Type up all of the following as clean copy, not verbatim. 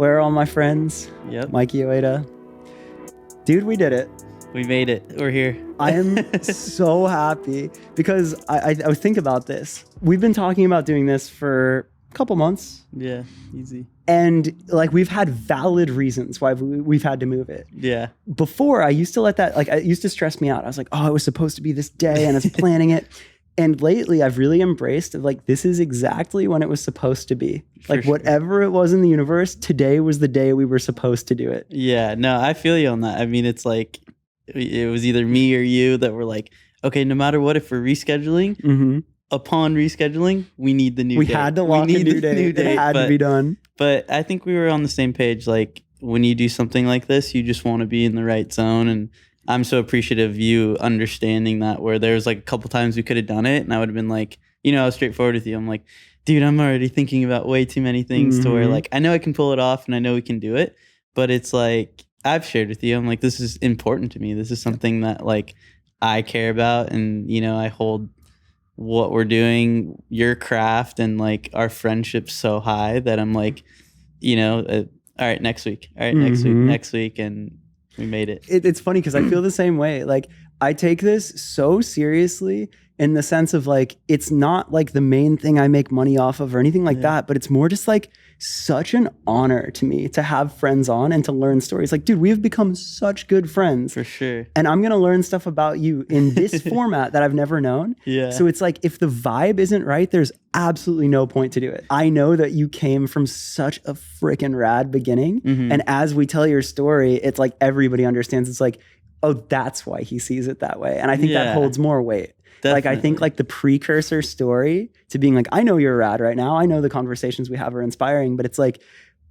Where are all my friends? Yep. Mikey Ojeda. Dude, we did it. We made it. We're here. I am so happy because I think about this. We've been talking about doing this for a couple months. Yeah, easy. And like we've had valid reasons why we've had to move it. Yeah. Before I used to let that, like it used to stress me out. I was like, oh, it was supposed to be this day and I was planning it. And lately I've really embraced like, this is exactly when it was supposed to be. Like whatever it was in the universe, today was the day we were supposed to do it. Yeah, no, I feel you on that. I mean, it's like, it was either me or you that were like, okay, no matter what, if we're rescheduling, upon rescheduling, we need the new date. We had to lock a new date. It had to be done. But I think we were on the same page. Like when you do something like this, you just want to be in the right zone. And I'm so appreciative of you understanding that, where there was like a couple times we could have done it and I would have been like, I was straightforward with you. I'm like, dude, I'm already thinking about way too many things to where like, I know I can pull it off and I know we can do it, but it's like, I've shared with you, I'm like, this is important to me. This is something that like I care about, and I hold what we're doing, your craft, and like our friendship so high that I'm like, all right, next week. All right, next week. And we made it. It's funny because I feel the same way. Like I take this so seriously in the sense of like, it's not like the main thing I make money off of or anything like that, but it's more just like such an honor to me to have friends on and to learn stories. Like, dude, we have become such good friends. For sure. And I'm going to learn stuff about you in this format that I've never known. Yeah. So it's like, if the vibe isn't right, there's absolutely no point to do it. I know that you came from such a freaking rad beginning. And as we tell your story, it's like everybody understands. It's like, oh, that's why he sees it that way. And I think that holds more weight. Definitely. Like, I think like the precursor story to being like, I know you're rad right now. I know the conversations we have are inspiring, but it's like,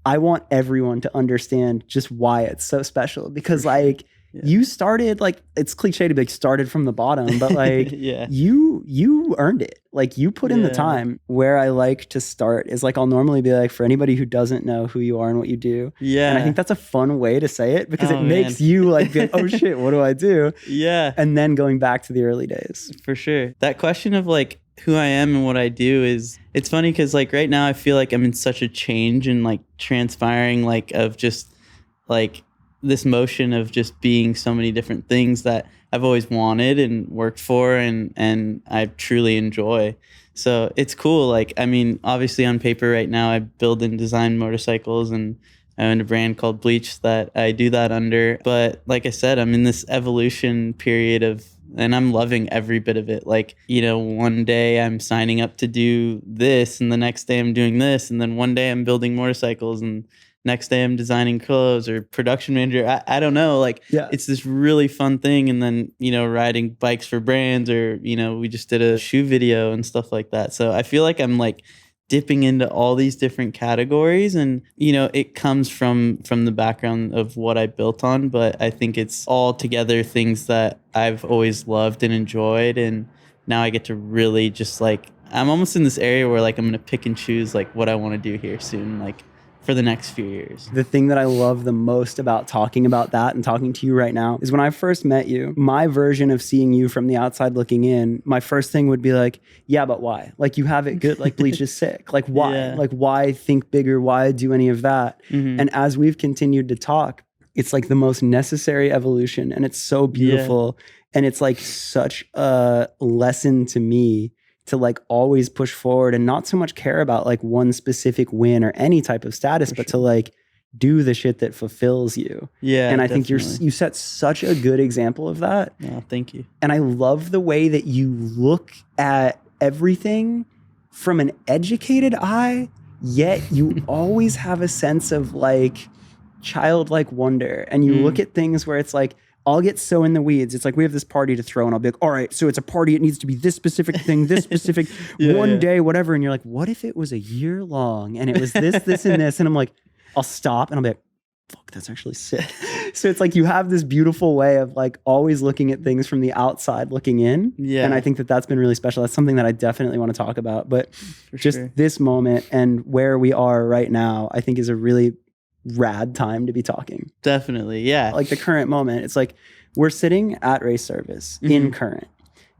I want everyone to understand just why it's so special, because like you started, like, it's cliche to be like started from the bottom, but like you earned it. Like you put in the time. Where I like to start is like, I'll normally be like, for anybody who doesn't know who you are and what you do. Yeah. And I think that's a fun way to say it because it makes you like, be like, oh shit, what do I do? Yeah. And then going back to the early days. For sure. That question of like who I am and what I do it's funny because like right now I feel like I'm in such a change and like transpiring like of just like this motion of just being so many different things that I've always wanted and worked for and I truly enjoy. So it's cool. Like, I mean, obviously on paper right now, I build and design motorcycles and I own a brand called Bleach that I do that under. But like I said, I'm in this evolution period and I'm loving every bit of it. Like, one day I'm signing up to do this and the next day I'm doing this. And then one day I'm building motorcycles and next day I'm designing clothes or production manager. I don't know. Like, it's this really fun thing. And then, riding bikes for brands or, we just did a shoe video and stuff like that. So I feel like I'm like dipping into all these different categories and, it comes from the background of what I built on. But I think it's all together things that I've always loved and enjoyed. And now I get to really just like, I'm almost in this area where like I'm going to pick and choose like what I want to do here soon. Like, for the next few years. The thing that I love the most about talking about that and talking to you right now is when I first met you, my version of seeing you from the outside looking in, my first thing would be like, yeah, but why? Like you have it good, like Bleach is sick. Like why? Yeah. Like why think bigger? Why do any of that? And as we've continued to talk, it's like the most necessary evolution and it's so beautiful. And it's like such a lesson to me to like always push forward and not so much care about like one specific win or any type of status, but to like do the shit that fulfills you. Yeah. And I think you set such a good example of that. Yeah, thank you. And I love the way that you look at everything from an educated eye, yet you always have a sense of like childlike wonder. And you look at things where it's like, I'll get so in the weeds. It's like, we have this party to throw and I'll be like, all right, so it's a party. It needs to be this specific thing, this specific one day, whatever. And you're like, what if it was a year long and it was this, this, and this? And I'm like, I'll stop and I'll be like, fuck, that's actually sick. So it's like, you have this beautiful way of like always looking at things from the outside looking in. Yeah. And I think that that's been really special. That's something that I definitely want to talk about. But this moment and where we are right now, I think is a really rad time to be talking. Definitely, yeah. Like the current moment, it's like we're sitting at race service in current.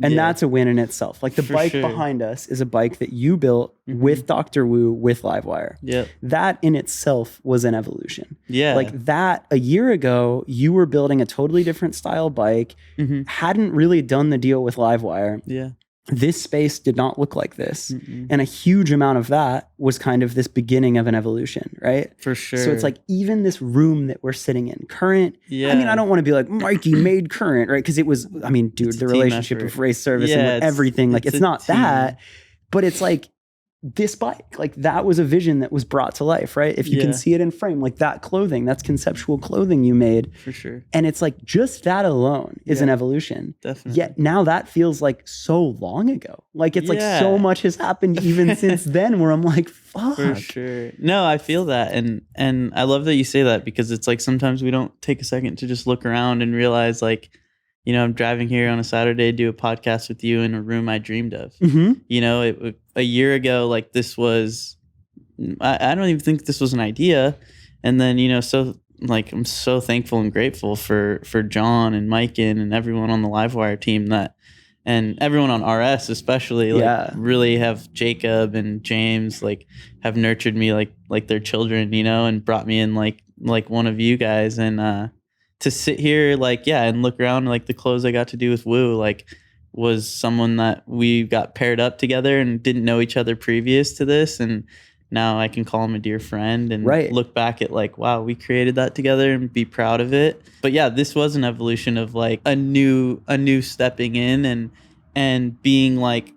And that's a win in itself. Like the For bike sure. behind us is a bike that you built with Dr. Wu, with Livewire. Yep. That in itself was an evolution. Yeah. Like that a year ago, you were building a totally different style bike, hadn't really done the deal with Livewire. Yeah. This space did not look like this. And a huge amount of that was kind of this beginning of an evolution, right? For sure. So it's like even this room that we're sitting in, Current. Yeah. I mean, I don't want to be like, Mikey made Current, right? Because it was, I mean, dude, the relationship effort. of race service Yeah, and everything, like it's a not team. that, but it's like this bike, like that was a vision that was brought to life, right? If you can see it in frame, like that clothing, that's conceptual clothing you made. For sure. And it's like just that alone is an evolution. Definitely. Yet now that feels like so long ago. Like it's like so much has happened even since then where I'm like, fuck. For sure. No, I feel that. And I love that you say that because it's like sometimes we don't take a second to just look around and realize like, you know, I'm driving here on a Saturday to do a podcast with you in a room I dreamed of. You know, a year ago, like this was, I don't even think this was an idea. And then, you know, so like I'm so thankful and grateful for John and Mike and everyone on the Livewire team that, and everyone on RS especially, like really have Jacob and James like have nurtured me like their children, you know, and brought me in like one of you guys. And to sit here like and look around, like the clothes I got to do with Woo like was someone that we got paired up together and didn't know each other previous to this, and now I can call him a dear friend and look back at like, wow, we created that together and be proud of it. But yeah, this was an evolution of like a new stepping in and being like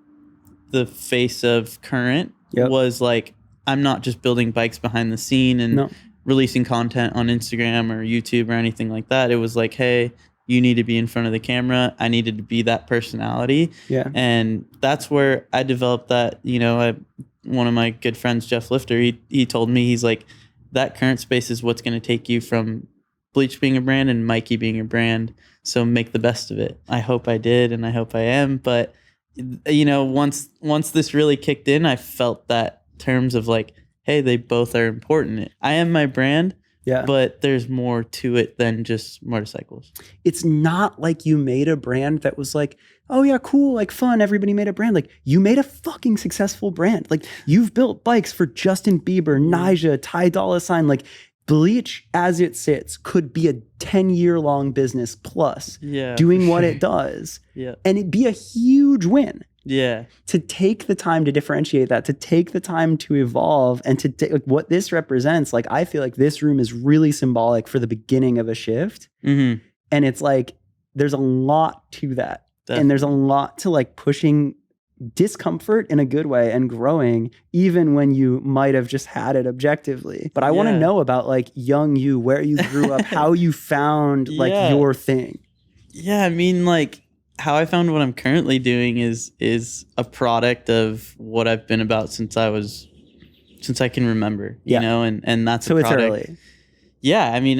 the face of Current. Was like, I'm not just building bikes behind the scene and releasing content on Instagram or YouTube or anything like that. It was like, hey, you need to be in front of the camera. I needed to be that personality. And that's where I developed that, you know, one of my good friends, Jeff Lifter, he told me, he's like, that Current space is what's going to take you from Bleach being a brand and Mikey being a brand. So make the best of it. I hope I did, and I hope I am. But, you know, once this really kicked in, I felt that terms of like, hey, they both are important. I am my brand, but there's more to it than just motorcycles. It's not like you made a brand that was like, oh yeah, cool, like fun, everybody made a brand. Like you made a fucking successful brand. Like you've built bikes for Justin Bieber, Nyjah, Ty Dolla $ign. Like Bleach as it sits could be a 10-year long business plus doing what it does. And it'd be a huge win. To take the time to differentiate that, to take the time to evolve, and to take like what this represents. Like I feel like this room is really symbolic for the beginning of a shift. And it's like there's a lot to that. And there's a lot to like pushing discomfort in a good way and growing even when you might have just had it objectively. But I want to know about like young you, where you grew up, how you found like your thing. I mean, like how I found what I'm currently doing is a product of what I've been about since I can remember, you know, and that's so a product. It's early. I mean,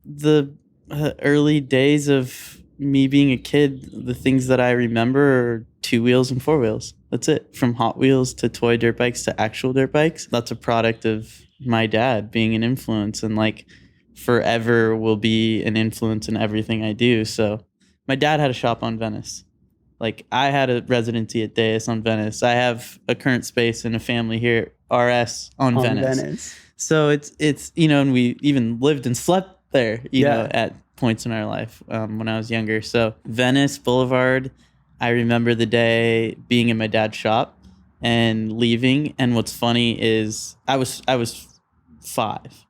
the early days of me being a kid, the things that I remember are 2 wheels and 4 wheels. That's it. From Hot Wheels to toy dirt bikes to actual dirt bikes. That's a product of my dad being an influence, and like forever will be an influence in everything I do. So my dad had a shop on Venice. Like I had a residency at Deus on Venice. I have a Current space and a family here at RS on Venice. So it's you know, and we even lived and slept there, you know, at points in our life when I was younger. So Venice Boulevard, I remember the day being in my dad's shop and leaving. And what's funny is I was 5.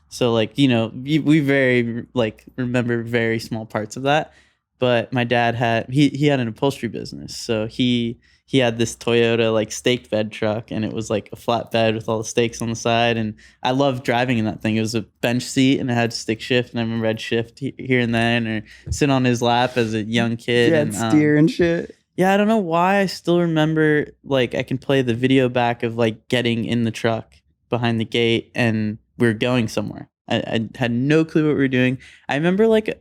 So like, you know, we very like remember very small parts of that. But my dad had he had an upholstery business, so he had this Toyota like staked bed truck, and it was like a flat bed with all the stakes on the side. And I loved driving in that thing. It was a bench seat, and it had stick shift, and I remember I'd shift here and then, or sit on his lap as a young kid. And steer and shit. I don't know why I still remember, like I can play the video back of like getting in the truck behind the gate, and we were going somewhere. I had no clue what we were doing. I remember like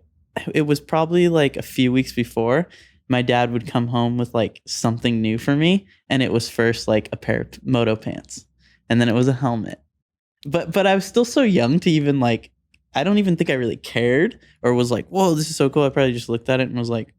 it was probably like a few weeks before my dad would come home with like something new for me, and it was first like a pair of moto pants, and then it was a helmet. But I was still so young to even like, I don't even think I really cared or was like, whoa, this is so cool. I probably just looked at it and was like,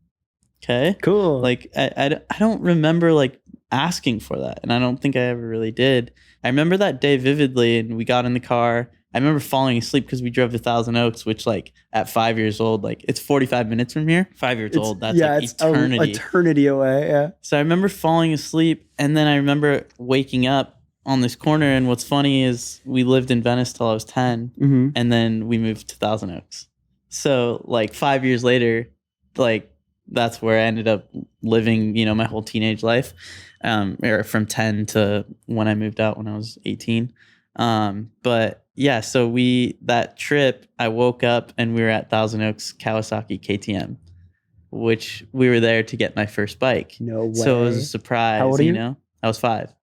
Okay. Cool. Like, I don't remember like asking for that. And I don't think I ever really did. I remember that day vividly, and we got in the car. I remember falling asleep because we drove to Thousand Oaks, which like at 5 years old, like it's 45 minutes from here. 5 years old. That's like eternity. Eternity away. Yeah. So I remember falling asleep, and then I remember waking up on this corner. And what's funny is we lived in Venice till I was 10, and then we moved to Thousand Oaks. So like 5 years later, like that's where I ended up living, you know, my whole teenage life, or from 10 to when I moved out when I was 18. But yeah, so that trip, I woke up and we were at Thousand Oaks Kawasaki KTM, which we were there to get my first bike. No way. So it was a surprise. How old are you? Know? I was 5.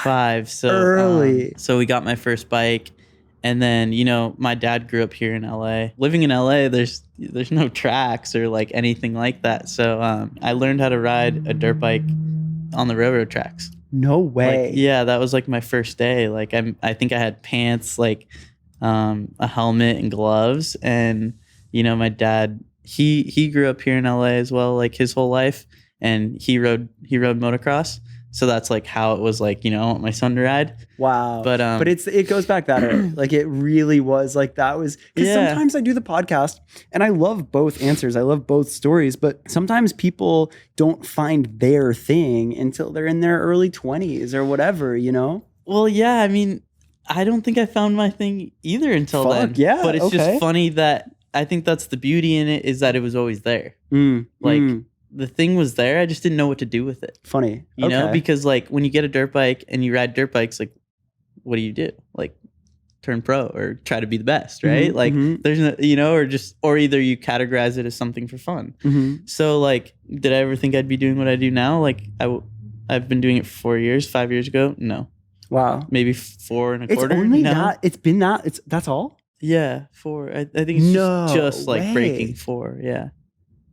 5. So early. So we got my first bike. And then, you know, my dad grew up here in LA. Living in LA, there's no tracks or like anything like that. So I learned how to ride a dirt bike on the railroad tracks. No way. Like, yeah, that was like my first day. Like I think I had pants, like a helmet and gloves. And, you know, my dad, he grew up here in LA as well, like his whole life. And he rode motocross. So that's like how it was like, you know, I want my son to ride. Wow. But it goes back that early. Like it really was like that was because sometimes I do the podcast and I love both answers. I love both stories, but sometimes people don't find their thing until they're in their early 20s or whatever, you know? Well, yeah, I mean, I don't think I found my thing either until then. Yeah. But it's just funny that I think that's the beauty in it, is that it was always there. The thing was there. I just didn't know what to do with it. Funny. You know, because like when you get a dirt bike and you ride dirt bikes, like what do? Like turn pro or try to be the best, right? There's no, you know, or either you categorize it as something for fun. So like, did I ever think I'd be doing what I do now? Like I've been doing it for 4 years, 5 years ago. No. Wow. Maybe 4 and a quarter. It's only no. that. It's been that. That's all? Yeah. 4. I think it's just like breaking 4. Yeah.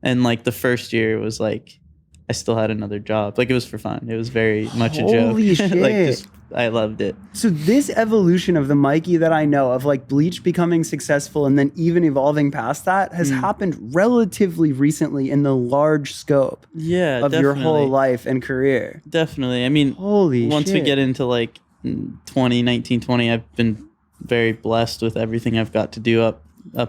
And like the first year was like, I still had another job. Like it was for fun. It was very much a joke. Holy shit. I loved it. So this evolution of the Mikey that I know of, like Bleach becoming successful and then even evolving past that, has happened relatively recently in the large scope of your whole life and career. Definitely. I mean, once we get into like 2019, 20, I've been very blessed with everything I've got to do up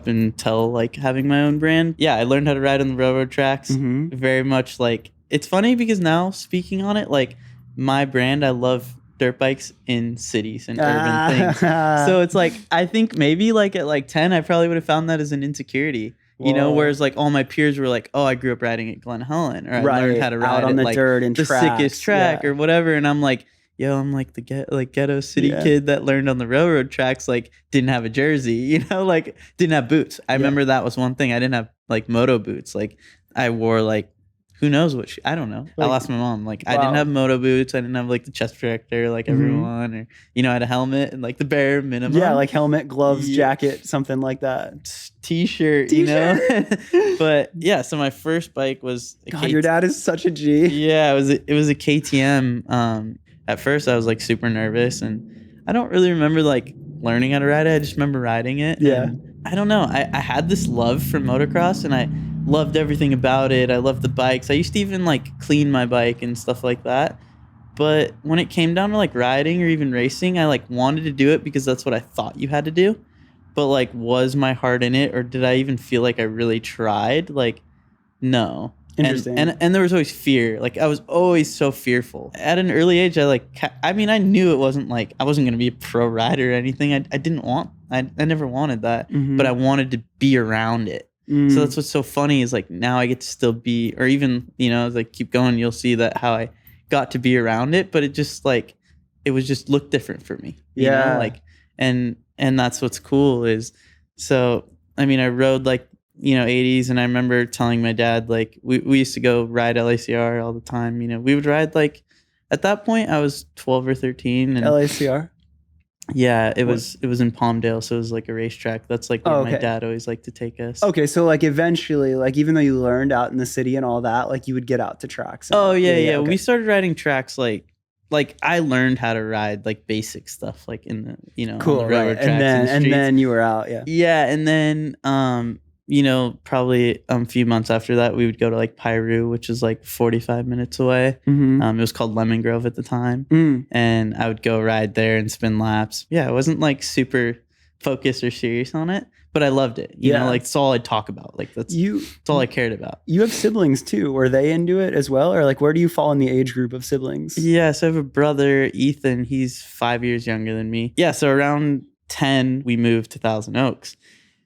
until like having my own brand. Yeah, I learned how to ride on the railroad tracks. Very much like, it's funny because now speaking on it, like my brand, I love dirt bikes in cities and urban things. So it's like, I think maybe like at like 10, I probably would have found that as an insecurity. You know, whereas like all my peers were like, oh, I grew up riding at Glen Helen, or I learned how to ride on the like dirt and the sickest track or whatever. And I'm like, yo, I'm like the ghetto city kid that learned on the railroad tracks, like didn't have a jersey, you know, like didn't have boots. I remember that was one thing. I didn't have like moto boots. Like I wore like, who knows what I don't know. Like, I'll ask my mom. Like I didn't have moto boots. I didn't have like the chest protector like everyone, or, you know, I had a helmet and like the bare minimum. Yeah, like helmet, gloves, jacket, something like that. T-shirt, you know? But yeah, so my first bike was your dad is such a G. Yeah, it was a KTM. At first, I was like super nervous, and I don't really remember like learning how to ride it. I just remember riding it. Yeah. And I don't know. I had this love for motocross, and I loved everything about it. I loved the bikes. I used to even like clean my bike and stuff like that. But when it came down to like riding or even racing, I like wanted to do it because that's what I thought you had to do. But like, was my heart in it, or did I even feel like I really tried? Like, no. Interesting. And there was always fear. Like I was always so fearful. At an early age, I knew it wasn't like I wasn't going to be a pro rider or anything. I never wanted that, but I wanted to be around it. So that's what's so funny is like now I get to still be, or even, you know, as I keep going, you'll see that how I got to be around it, but it just like, it was just looked different for me. You know? Like, and that's what's cool is, so, I mean, I rode like, you know, 80s. And I remember telling my dad, like, we used to go ride LACR all the time. You know, we would ride like, at that point I was 12 or 13. And LACR? Yeah, it was in Palmdale. So it was like a racetrack. That's like where my dad always liked to take us. Okay. So like eventually, like even though you learned out in the city and all that, like you would get out to tracks. And, yeah. We started riding tracks like I learned how to ride like basic stuff like in the, you know, on the railroad tracks. And then you were out. Yeah. Yeah. And then, you know, probably a few months after that, we would go to like Piru, which is like 45 minutes away. It was called Lemon Grove at the time. And I would go ride there and spin laps. Yeah, I wasn't like super focused or serious on it, but I loved it. You know, like it's all I'd talk about. Like that's all I cared about. You have siblings too. Were they into it as well? Or like, where do you fall in the age group of siblings? Yeah, so I have a brother, Ethan. He's 5 years younger than me. Yeah, so around 10, we moved to Thousand Oaks.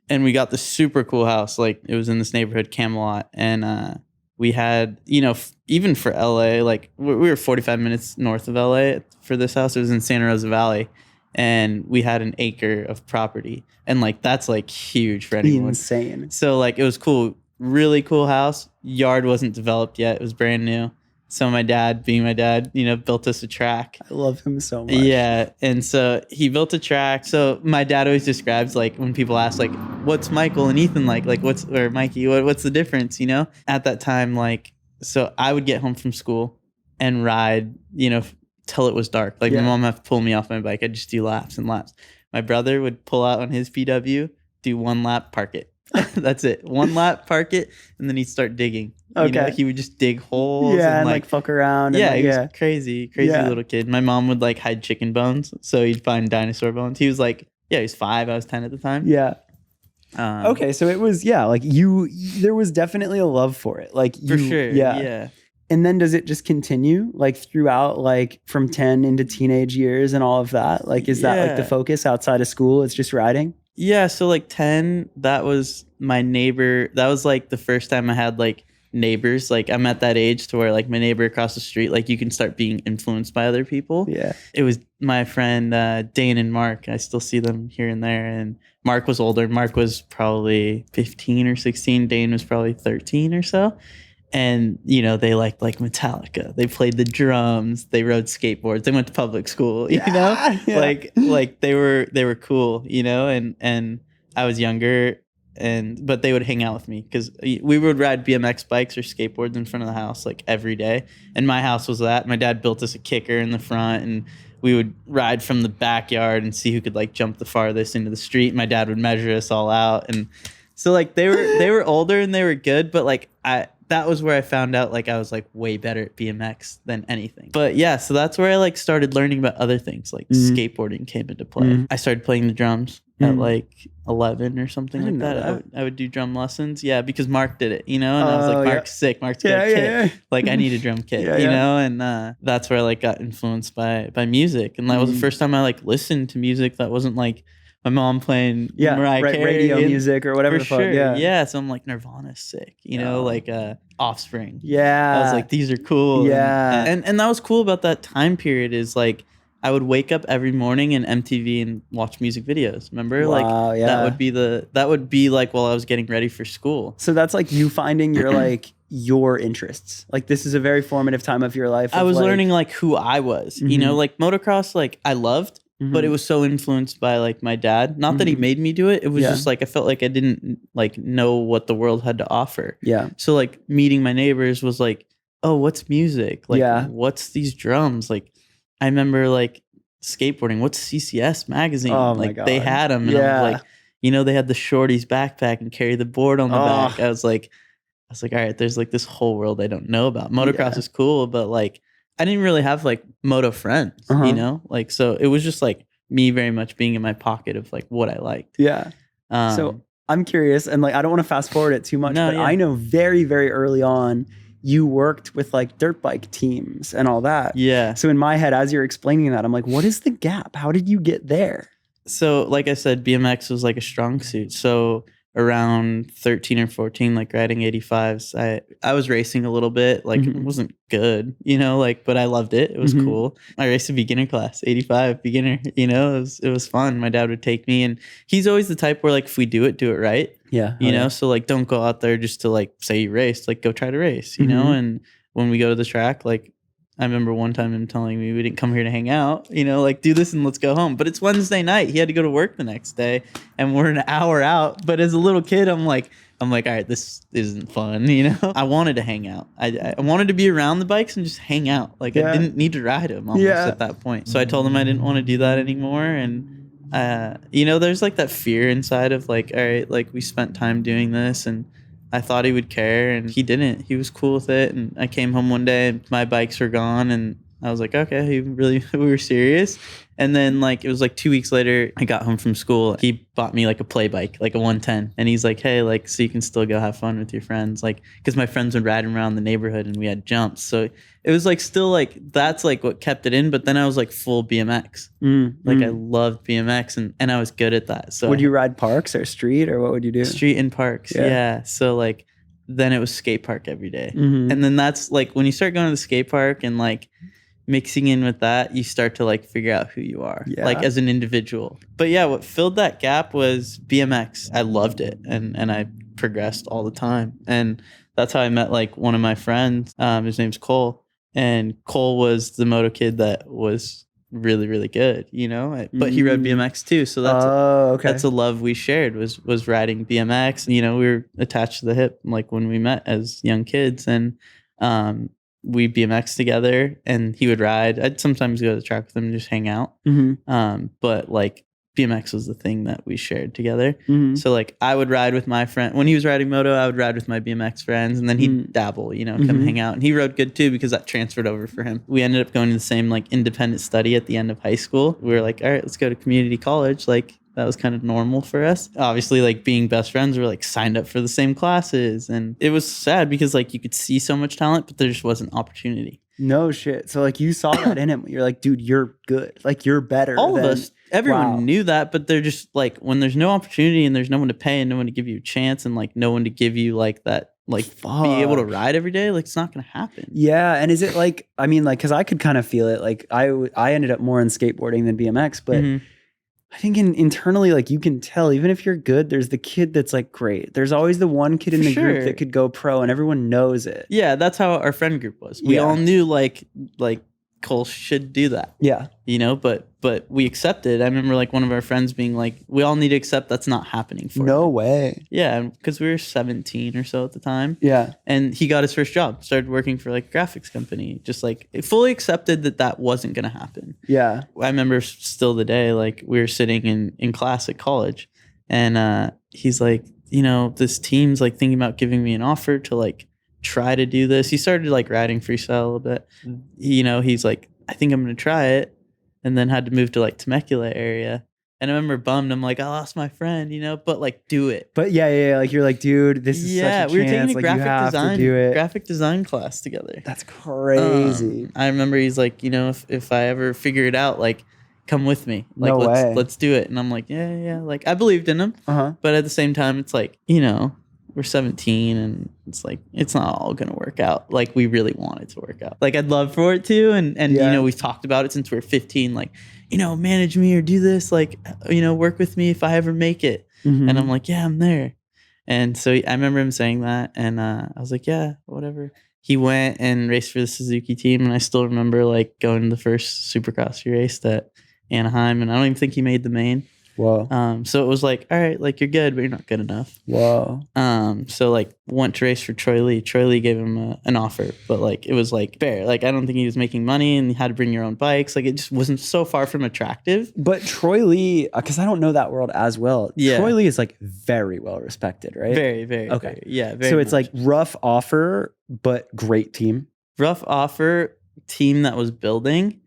And we got this super cool house. Like it was in this neighborhood, Camelot. And we had, you know, even for LA, like we were 45 minutes north of LA for this house. It was in Santa Rosa Valley. And we had an acre of property. And like that's like huge for anyone. Insane. So like it was cool. Really cool house. Yard wasn't developed yet. It was brand new. So my dad, being my dad, you know, built us a track. I love him so much. Yeah. And so he built a track. So my dad always describes like when people ask like, what's Michael and Ethan like or Mikey, what's the difference, you know? At that time, like, so I would get home from school and ride, you know, till it was dark. Like my mom would have to pull me off my bike. I'd just do laps and laps. My brother would pull out on his PW, do one lap, park it. That's it. One lap, park it, and then he'd start digging. Okay. You know, he would just dig holes. Yeah, and like fuck around. Yeah, and he was crazy little kid. My mom would like hide chicken bones, so he'd find dinosaur bones. He was like, he was 5, I was 10 at the time. Yeah. Okay, so it was, like there was definitely a love for it. Like for sure. Yeah. And then does it just continue like throughout, like from 10 into teenage years and all of that? Like, is that like the focus outside of school? It's just riding? Yeah, so like 10, that was my neighbor. That was like the first time I had like neighbors. Like I'm at that age to where like my neighbor across the street, like you can start being influenced by other people. Yeah. It was my friend Dane and Mark. I still see them here and there. And Mark was older. Mark was probably 15 or 16. Dane was probably 13 or so. And, you know, they liked like Metallica. They played the drums. They rode skateboards. They went to public school, you know, like they were cool, you know, and I was younger but they would hang out with me because we would ride BMX bikes or skateboards in front of the house like every day. And my house was that. My dad built us a kicker in the front and we would ride from the backyard and see who could like jump the farthest into the street. My dad would measure us all out. And so like they were older and they were good, but like that was where I found out like I was like way better at BMX than anything. But yeah, so that's where I like started learning about other things. Like skateboarding came into play. I started playing the drums at like 11 or something like that. I would do drum lessons. Yeah, because Mark did it, you know, and I was like, Mark's sick. Mark's got a kit. Yeah. Like I need a drum kit, you know, and that's where I like got influenced by music. And that was the first time I like listened to music that wasn't like my mom playing Mariah Carey radio music or whatever the fuck. Sure. Yeah. So I'm like, Nirvana's sick, you know, like Offspring. Yeah. I was like, these are cool. Yeah. And that was cool about that time period is like I would wake up every morning in MTV and watch music videos. Remember? Wow, like that would be like while I was getting ready for school. So that's like you finding your like your interests. Like this is a very formative time of your life. I was learning like who I was, you know, like motocross, like I loved. But it was so influenced by like my dad. Not that he made me do it. It was just like I felt like I didn't like know what the world had to offer. Yeah. So like meeting my neighbors was like, oh, what's music? Like what's these drums? Like I remember like skateboarding. What's CCS magazine? Oh like my God. They had them. And I was like, you know, they had the shorty's backpack and carry the board on the back. I was like, all right, there's like this whole world I don't know about. Motocross is cool, but like I didn't really have like moto friends, you know, like, so it was just like me very much being in my pocket of like what I liked. Yeah. So I'm curious and like, I don't want to fast forward it too much, but I know very, very early on you worked with like dirt bike teams and all that. Yeah. So in my head, as you're explaining that, I'm like, what is the gap? How did you get there? So like I said, BMX was like a strong suit. So around 13 or 14, like riding 85s, I was racing a little bit. Like it wasn't good, you know, like, but I loved it. It was cool. I raced a beginner class, 85 beginner, you know, it was fun. My dad would take me and he's always the type where like, if we do it right. Yeah. You know, so like, don't go out there just to like say you raced, like go try to race, you know? And when we go to the track, like I remember one time him telling me we didn't come here to hang out, you know, like do this and let's go home. But it's Wednesday night. He had to go to work the next day and we're an hour out. But as a little kid, I'm like, all right, this isn't fun, you know? I wanted to hang out. I wanted to be around the bikes and just hang out. Like I didn't need to ride them almost at that point. So I told him I didn't want to do that anymore. And there's like that fear inside of like, all right, like we spent time doing this and I thought he would care and he didn't. He was cool with it. And I came home one day and my bikes were gone and I was like, okay, we were serious. And then like, it was like 2 weeks later, I got home from school. He bought me like a play bike, like a 110. And he's like, hey, like, so you can still go have fun with your friends. Like, cause my friends would ride around the neighborhood and we had jumps. So it was like, still like, that's like what kept it in. But then I was like full BMX. I loved BMX and I was good at that. So would you ride parks or street or what would you do? Street and parks. Yeah. So like, then it was skate park every day. And then that's like, when you start going to the skate park and like, mixing in with that, you start to like figure out who you are, like as an individual. But yeah, what filled that gap was BMX. I loved it and I progressed all the time. And that's how I met like one of my friends. His name's Cole. And Cole was the moto kid that was really, really good, but he rode BMX too. So that's a love we shared was riding BMX. We were attached to the hip like when we met as young kids and we BMX together and he would ride. I'd sometimes go to the track with him and just hang out. But like BMX was the thing that we shared together. So like I would ride with my friend when he was riding moto, I would ride with my BMX friends and then he'd dabble, come hang out. And he rode good too because that transferred over for him. We ended up going to the same like independent study at the end of high school. We were like, all right, let's go to community college. Like that was kind of normal for us. Obviously, like being best friends, we're like signed up for the same classes. And it was sad because like you could see so much talent, but there just wasn't opportunity. No shit. So like you saw that in him. You're like, dude, you're good. Like you're better. All of us, everyone knew that, but they're just like when there's no opportunity and there's no one to pay and no one to give you a chance and like no one to give you like that, like be able to ride every day, like it's not going to happen. Yeah. And is it like, I mean, like, cause I could kind of feel it. Like I ended up more in skateboarding than BMX, but I think internally, like you can tell, even if you're good, there's the kid that's like great. There's always the one kid in the group that could go pro, and everyone knows it. Yeah, that's how our friend group was. We all knew like Cole should do that. Yeah, but we accepted. I remember like one of our friends being like, "We all need to accept that's not happening for no him." way. Yeah, because we were 17 or so at the time. Yeah, and he got his first job, started working for like a graphics company. Just like fully accepted that wasn't gonna happen. Yeah, I remember still the day like we were sitting in class at college, and he's like, this team's like thinking about giving me an offer to like try to do this. He started like riding freestyle a little bit. He's like, I think I'm gonna try it. And then had to move to like Temecula area. And I remember bummed. I'm like, I lost my friend, but like do it. But yeah. Like you're like, dude, this is such a chance. We were taking a like, graphic design class together. That's crazy. I remember he's like, if I ever figure it out, like come with me. Like no way. Let's do it. And I'm like, yeah. Like I believed in him. But at the same time, it's like, we're 17 and it's like, it's not all going to work out. Like we really want it to work out. Like I'd love for it to. And we've talked about it since we were 15, like, manage me or do this, like, work with me if I ever make it. And I'm like, yeah, I'm there. And so I remember him saying that. And I was like, yeah, whatever. He went and raced for the Suzuki team. And I still remember like going to the first Supercross he raced at Anaheim. And I don't even think he made the main. Whoa. So it was like, all right, like you're good, but you're not good enough. Whoa. So like went to race for Troy Lee. Troy Lee gave him an offer, but like it was like fair. Like I don't think he was making money and you had to bring your own bikes. Like it just wasn't so far from attractive. But Troy Lee, because I don't know that world as well. Yeah. Troy Lee is like very well respected, right? Very, very. Okay. Very, yeah. Very so it's like rough offer, but great team. Rough offer. Team that was building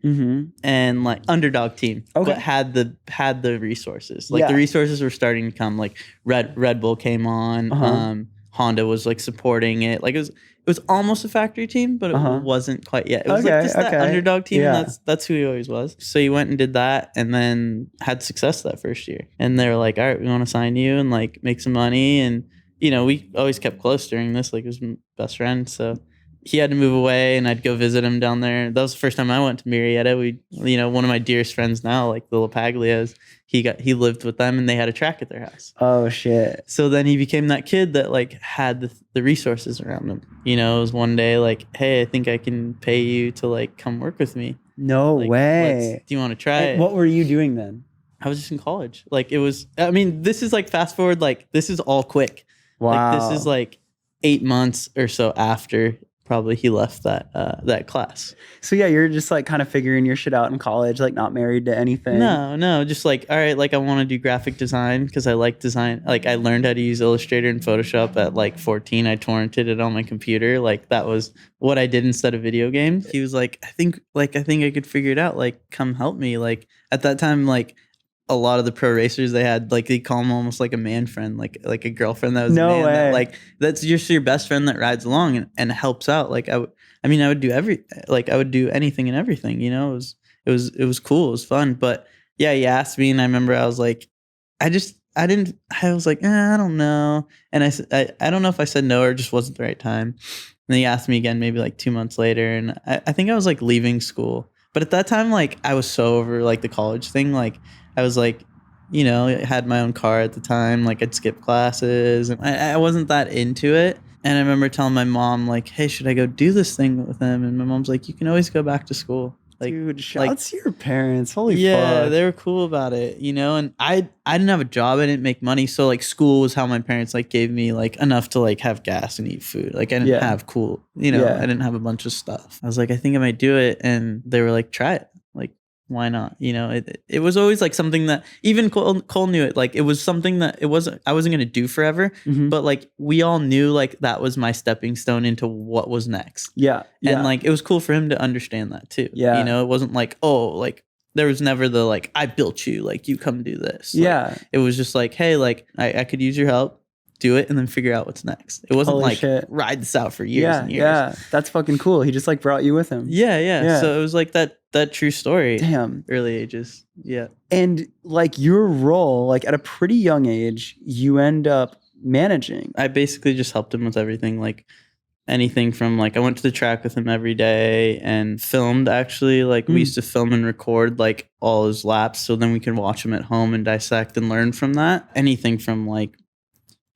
and like underdog team, but had the resources. Like the resources were starting to come. Like Red Bull came on. Honda was like supporting it. Like it was almost a factory team, but it wasn't quite yet. It was like just that underdog team, and that's who he always was. So he went and did that, and then had success that first year. And they were like, "All right, we want to sign you and like make some money." And we always kept close during this. Like, it was my best friend, so. He had to move away and I'd go visit him down there. That was the first time I went to Murrieta. One of my dearest friends now, like the LaPaglias, he lived with them and they had a track at their house. Oh shit. So then he became that kid that like had the resources around him. It was one day like, hey, I think I can pay you to like come work with me. No way. Do you want to try it? What were you doing then? I was just in college. Like this is like fast forward, like this is all quick. Wow. Like this is like 8 months or so after probably he left that class. So yeah, you're just like kind of figuring your shit out in college, like not married to anything. No, just like, all right, like I want to do graphic design because I like design. Like I learned how to use Illustrator and Photoshop at like 14. I torrented it on my computer. Like that was what I did instead of video games. He was like, I think I could figure it out. Like, come help me. Like at that time, like a lot of the pro racers they had, like they call them almost like a man friend, like a girlfriend that was No a man. way. That, like that's just your best friend that rides along and helps out. Like I would do I would do anything and everything. You know, it was cool. It was fun. But yeah, he asked me, and I remember I was like, I was like, I don't know. And I don't know if I said no or it just wasn't the right time. And then he asked me again, maybe like 2 months later, and I think I was like leaving school. But at that time, like I was so over like the college thing. Like I was like, you know, I had my own car at the time. Like I'd skip classes, and I wasn't that into it. And I remember telling my mom, like, hey, should I go do this thing with him? And my mom's like, you can always go back to school. Like, dude, shouts to your parents. Holy fuck. Yeah, they were cool about it, you know. And I didn't have a job. I didn't make money. So like school was how my parents like gave me like enough to like have gas and eat food. Like I didn't have cool, you know, I didn't have a bunch of stuff. I was like, I think I might do it. And they were like, try it. Like, why not? You know, it was always like something that even Cole knew it. Like it was something that I wasn't going to do forever, but like we all knew like that was my stepping stone into what was next. Yeah. And like it was cool for him to understand that too. Yeah. You know, it wasn't like, oh, like there was never the like, I built you, like you come do this. Like, it was just like, hey, like I could use your help. Do it and then figure out what's next. It wasn't like ride this out for years and years. Yeah, that's fucking cool. He just like brought you with him. Yeah. So it was like that true story. Damn. Early ages. Yeah. And like your role, like at a pretty young age, you end up managing. I basically just helped him with everything. Like anything from like I went to the track with him every day and filmed actually. Like we used to film and record like all his laps so then we can watch him at home and dissect and learn from that. Anything from like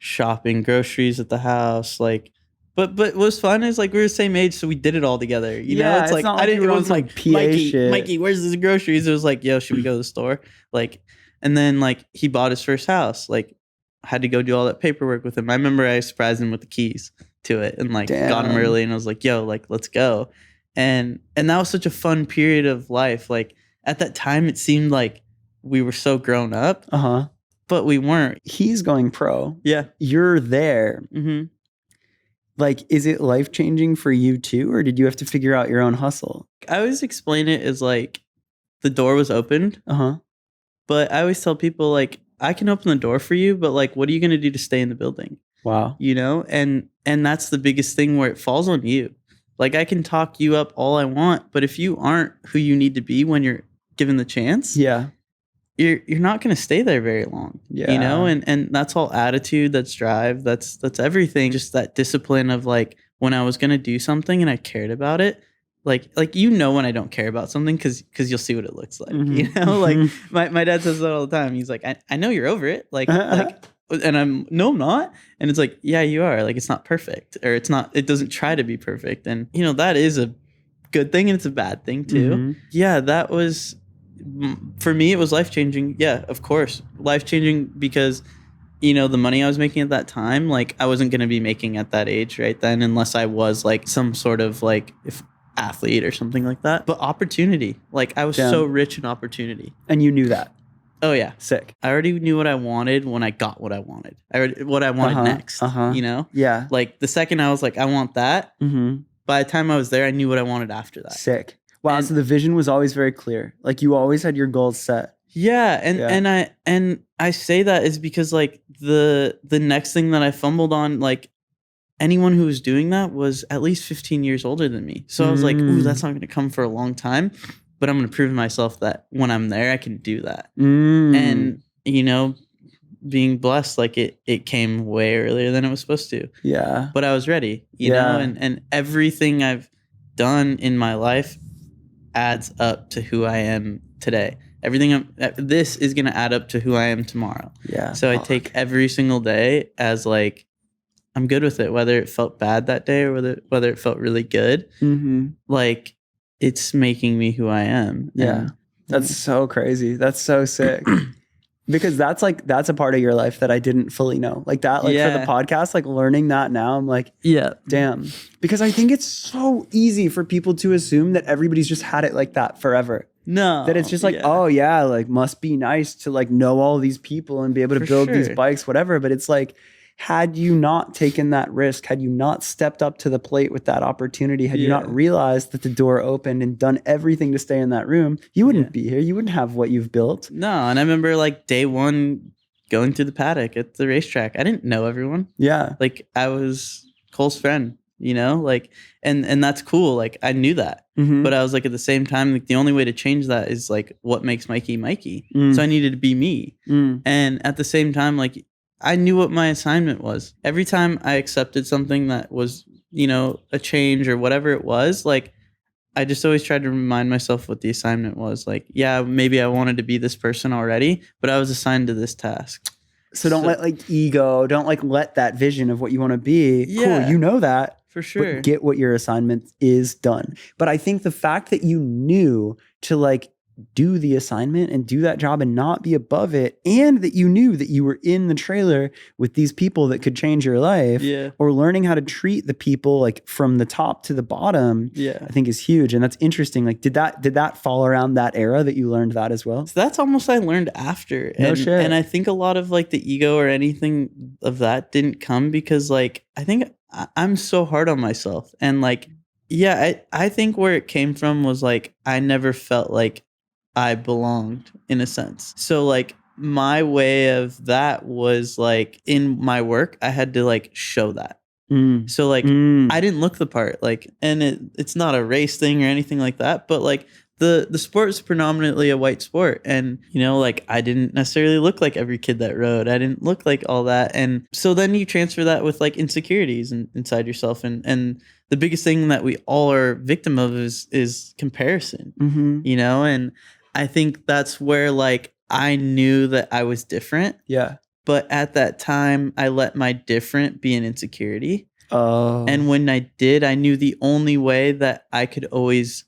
shopping groceries at the house, like but what's fun is like we were the same age, so we did it all together, you know. It's like I didn't, it was like Mikey, where's the groceries? It was like, yo, should we go to the store? Like, and then like he bought his first house, like I had to go do all that paperwork with him. I remember I surprised him with the keys to it and like got him early, and I was like, yo, like let's go. And that was such a fun period of life. Like at that time it seemed like we were so grown up. But we weren't. He's going pro. Yeah. You're there. Mm-hmm. Like, is it life-changing for you too? Or did you have to figure out your own hustle? I always explain it as like the door was opened. But I always tell people like, I can open the door for you, but like, what are you going to do to stay in the building? Wow. You know? And that's the biggest thing where it falls on you. Like I can talk you up all I want, but if you aren't who you need to be when you're given the chance. Yeah. You're not going to stay there very long, you know, and that's all attitude, that's drive, that's everything. Just that discipline of like when I was going to do something and I cared about it, like you know when I don't care about something because you'll see what it looks like, you know. Like my dad says that all the time. He's like, I know you're over it, like and I'm not, and it's like, yeah, you are. Like it's not perfect, or it doesn't try to be perfect, and you know that is a good thing and it's a bad thing too. Yeah, that was. For me, it was life-changing. Yeah, of course. Life-changing because, you know, the money I was making at that time, like, I wasn't going to be making at that age right then unless I was, like, some sort of, like, athlete or something like that. But opportunity. Like, I was so rich in opportunity. And you knew that? Oh, yeah. Sick. I already knew what I wanted when I got what I wanted. What I wanted next, you know? Yeah. Like, the second I was like, I want that, by the time I was there, I knew what I wanted after that. Sick. Wow, so the vision was always very clear. Like you always had your goals set. Yeah, and I say that is because like the next thing that I fumbled on, like anyone who was doing that was at least 15 years older than me. So I was like, ooh, that's not going to come for a long time, but I'm going to prove to myself that when I'm there, I can do that. And you know, being blessed, like it came way earlier than it was supposed to. Yeah, but I was ready, you know, and everything I've done in my life adds up to who I am today. This is going to add up to who I am tomorrow. Yeah. So I take every single day as like, I'm good with it, whether it felt bad that day or whether it felt really good. Like it's making me who I am. Yeah. That's so crazy. That's so sick. Because that's a part of your life that I didn't fully know. Like that, like for the podcast, like learning that now, I'm like, damn. Because I think it's so easy for people to assume that everybody's just had it like that forever. No. That it's just like, oh yeah, like must be nice to like know all these people and be able to build these bikes, whatever. But it's like, had you not taken that risk, had you not stepped up to the plate with that opportunity, had you not realized that the door opened and done everything to stay in that room, you wouldn't be here. You wouldn't have what you've built. No. And I remember like day one going through the paddock at the racetrack. I didn't know everyone. Yeah. Like I was Cole's friend, you know, like, and that's cool. Like I knew that, but I was like, at the same time, like the only way to change that is like what makes Mikey Mikey. So I needed to be me. And at the same time, like, I knew what my assignment was. Every time I accepted something that was, you know, a change or whatever it was, like, I just always tried to remind myself what the assignment was. Like, yeah, maybe I wanted to be this person already, but I was assigned to this task. So don't let like ego, don't like let that vision of what you want to be. Cool, you know that. For sure. But get what your assignment is done. But I think the fact that you knew to like do the assignment and do that job and not be above it, and that you knew that you were in the trailer with these people that could change your life, or learning how to treat the people like from the top to the bottom, I think is huge. And that's interesting. Like, did that fall around that era that you learned that as well? So that's almost I learned after. No shit. And I think a lot of like the ego or anything of that didn't come because like, I think I'm so hard on myself. And like, I think where it came from was like, I never felt like I belonged in a sense. So like my way of that was like in my work, I had to like show that. So like I didn't look the part, like, and it's not a race thing or anything like that, but like the sport is predominantly a white sport. And, you know, like I didn't necessarily look like every kid that rode. I didn't look like all that. And so then you transfer that with like insecurities inside yourself. And the biggest thing that we all are victim of is comparison, you know? And I think that's where like I knew that I was different. Yeah. But at that time, I let my different be an insecurity. Oh. And when I did, I knew the only way that I could always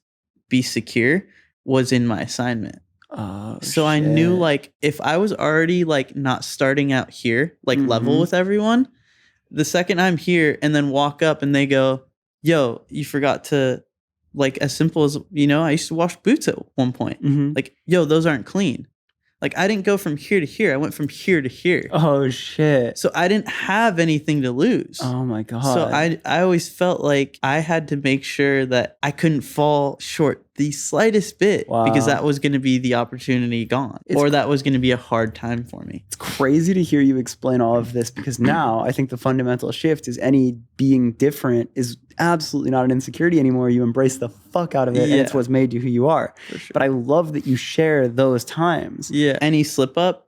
be secure was in my assignment. Oh, so I knew like if I was already like not starting out here, like level with everyone, the second I'm here and then walk up and they go, yo, you forgot to, like, as simple as, you know, I used to wash boots at one point. Like, yo, those aren't clean. Like, I didn't go from here to here. I went from here to here. Oh, shit. So I didn't have anything to lose. Oh, my God. So I always felt like I had to make sure that I couldn't fall short the slightest bit because that was going to be the opportunity gone, or that was going to be a hard time for me. It's crazy to hear you explain all of this because now I think the fundamental shift is any being different is absolutely not an insecurity anymore. You embrace the fuck out of it and it's what's made you who you are. Sure. But I love that you share those times. Yeah. Any slip up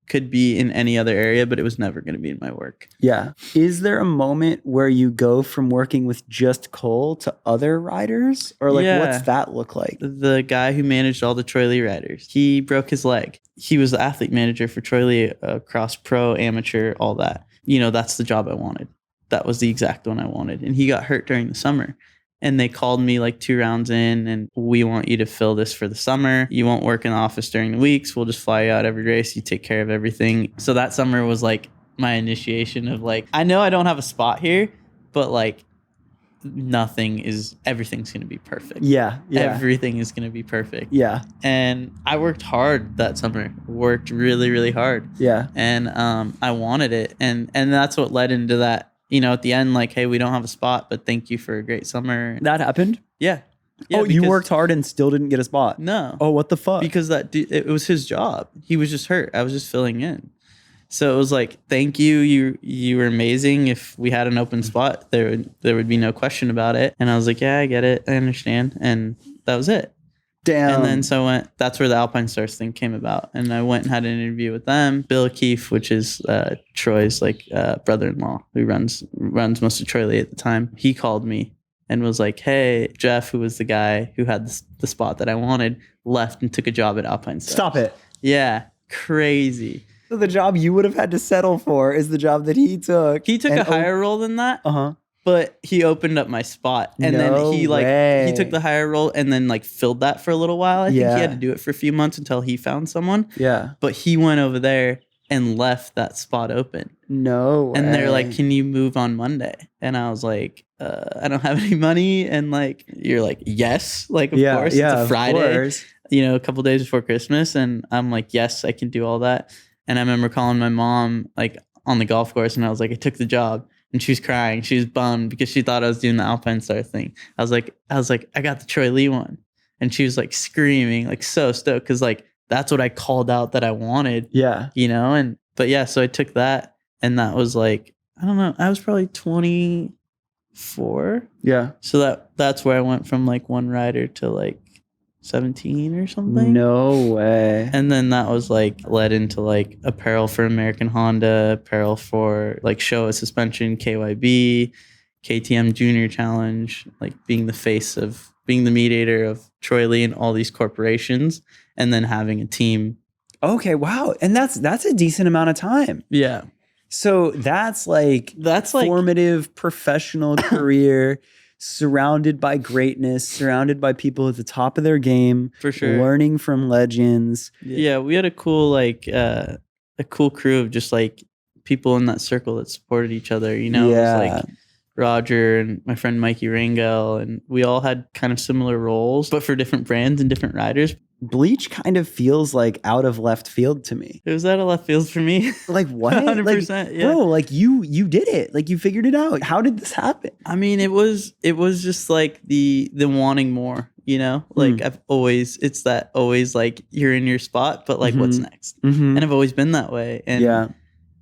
could be in any other area, but it was never going to be in my work. Yeah. Is there a moment where you go from working with just Cole to other riders? Or like, what's that look like? The guy who managed all the Troy Lee riders, he broke his leg. He was the athlete manager for Troy Lee across pro, amateur, all that. You know, that's the job I wanted. That was the exact one I wanted. And he got hurt during the summer. And they called me like 2 rounds in and we want you to fill this for the summer. You won't work in the office during the weeks. We'll just fly you out every race. You take care of everything. So that summer was like my initiation of like, I know I don't have a spot here, but like everything's going to be perfect. Yeah. Everything is going to be perfect. Yeah. And I worked hard that summer, worked really, really hard. Yeah. And I wanted it. And that's what led into that. You know, at the end, like, hey, we don't have a spot, but thank you for a great summer. That happened? Yeah. Oh, you worked hard and still didn't get a spot? No. Oh, what the fuck? Because it was his job. He was just hurt. I was just filling in. So it was like, thank you. You were amazing. If we had an open spot, there would be no question about it. And I was like, yeah, I get it. I understand. And that was it. Damn. And then that's where the Alpine Stars thing came about. And I went and had an interview with them. Bill O'Keefe, which is Troy's brother-in-law who runs most of Troy Lee at the time. He called me and was like, hey, Jeff, who was the guy who had the spot that I wanted, left and took a job at Alpine Stars. Stop it. Yeah. Crazy. So the job you would have had to settle for is the job that he took. He took a higher role than that. Uh-huh. But he opened up my spot, and then he took the higher role and then like filled that for a little while. I think he had to do it for a few months until he found someone. Yeah. But he went over there and left that spot open. No way. And they're like, "Can you move on Monday?" And I was like, "I don't have any money." And like, you're like, "Yes," like of course, it's a Friday, a couple days before Christmas, and I'm like, "Yes, I can do all that." And I remember calling my mom like on the golf course, and I was like, "I took the job." And she was crying. She was bummed because she thought I was doing the Alpine Star thing. I was like, I got the Troy Lee one. And she was like screaming, like so stoked. Cause like, that's what I called out that I wanted. Yeah. But yeah, so I took that, and that was like, I don't know, I was probably 24. Yeah. So that's where I went from like one rider to like 17 or something. No way. And then that was like led into like apparel for American Honda, apparel for like Showa Suspension, KYB, KTM Junior Challenge, like being the mediator of Troy Lee and all these corporations, and then having a team. Okay, wow. And that's a decent amount of time. Yeah. So that's like formative professional career, surrounded by greatness, surrounded by people at the top of their game, for sure, learning from legends. Yeah, we had a cool a cool crew of just like people in that circle that supported each other. It was like Roger and my friend Mikey Rangel, and we all had kind of similar roles, but for different brands and different riders. Bleach kind of feels like out of left field to me. It was out of left field for me. Like what? 100%. Like, yeah. Bro, like you did it. Like you figured it out. How did this happen? I mean, it was just like the wanting more, Like it's that always like you're in your spot, but like what's next? And I've always been that way. And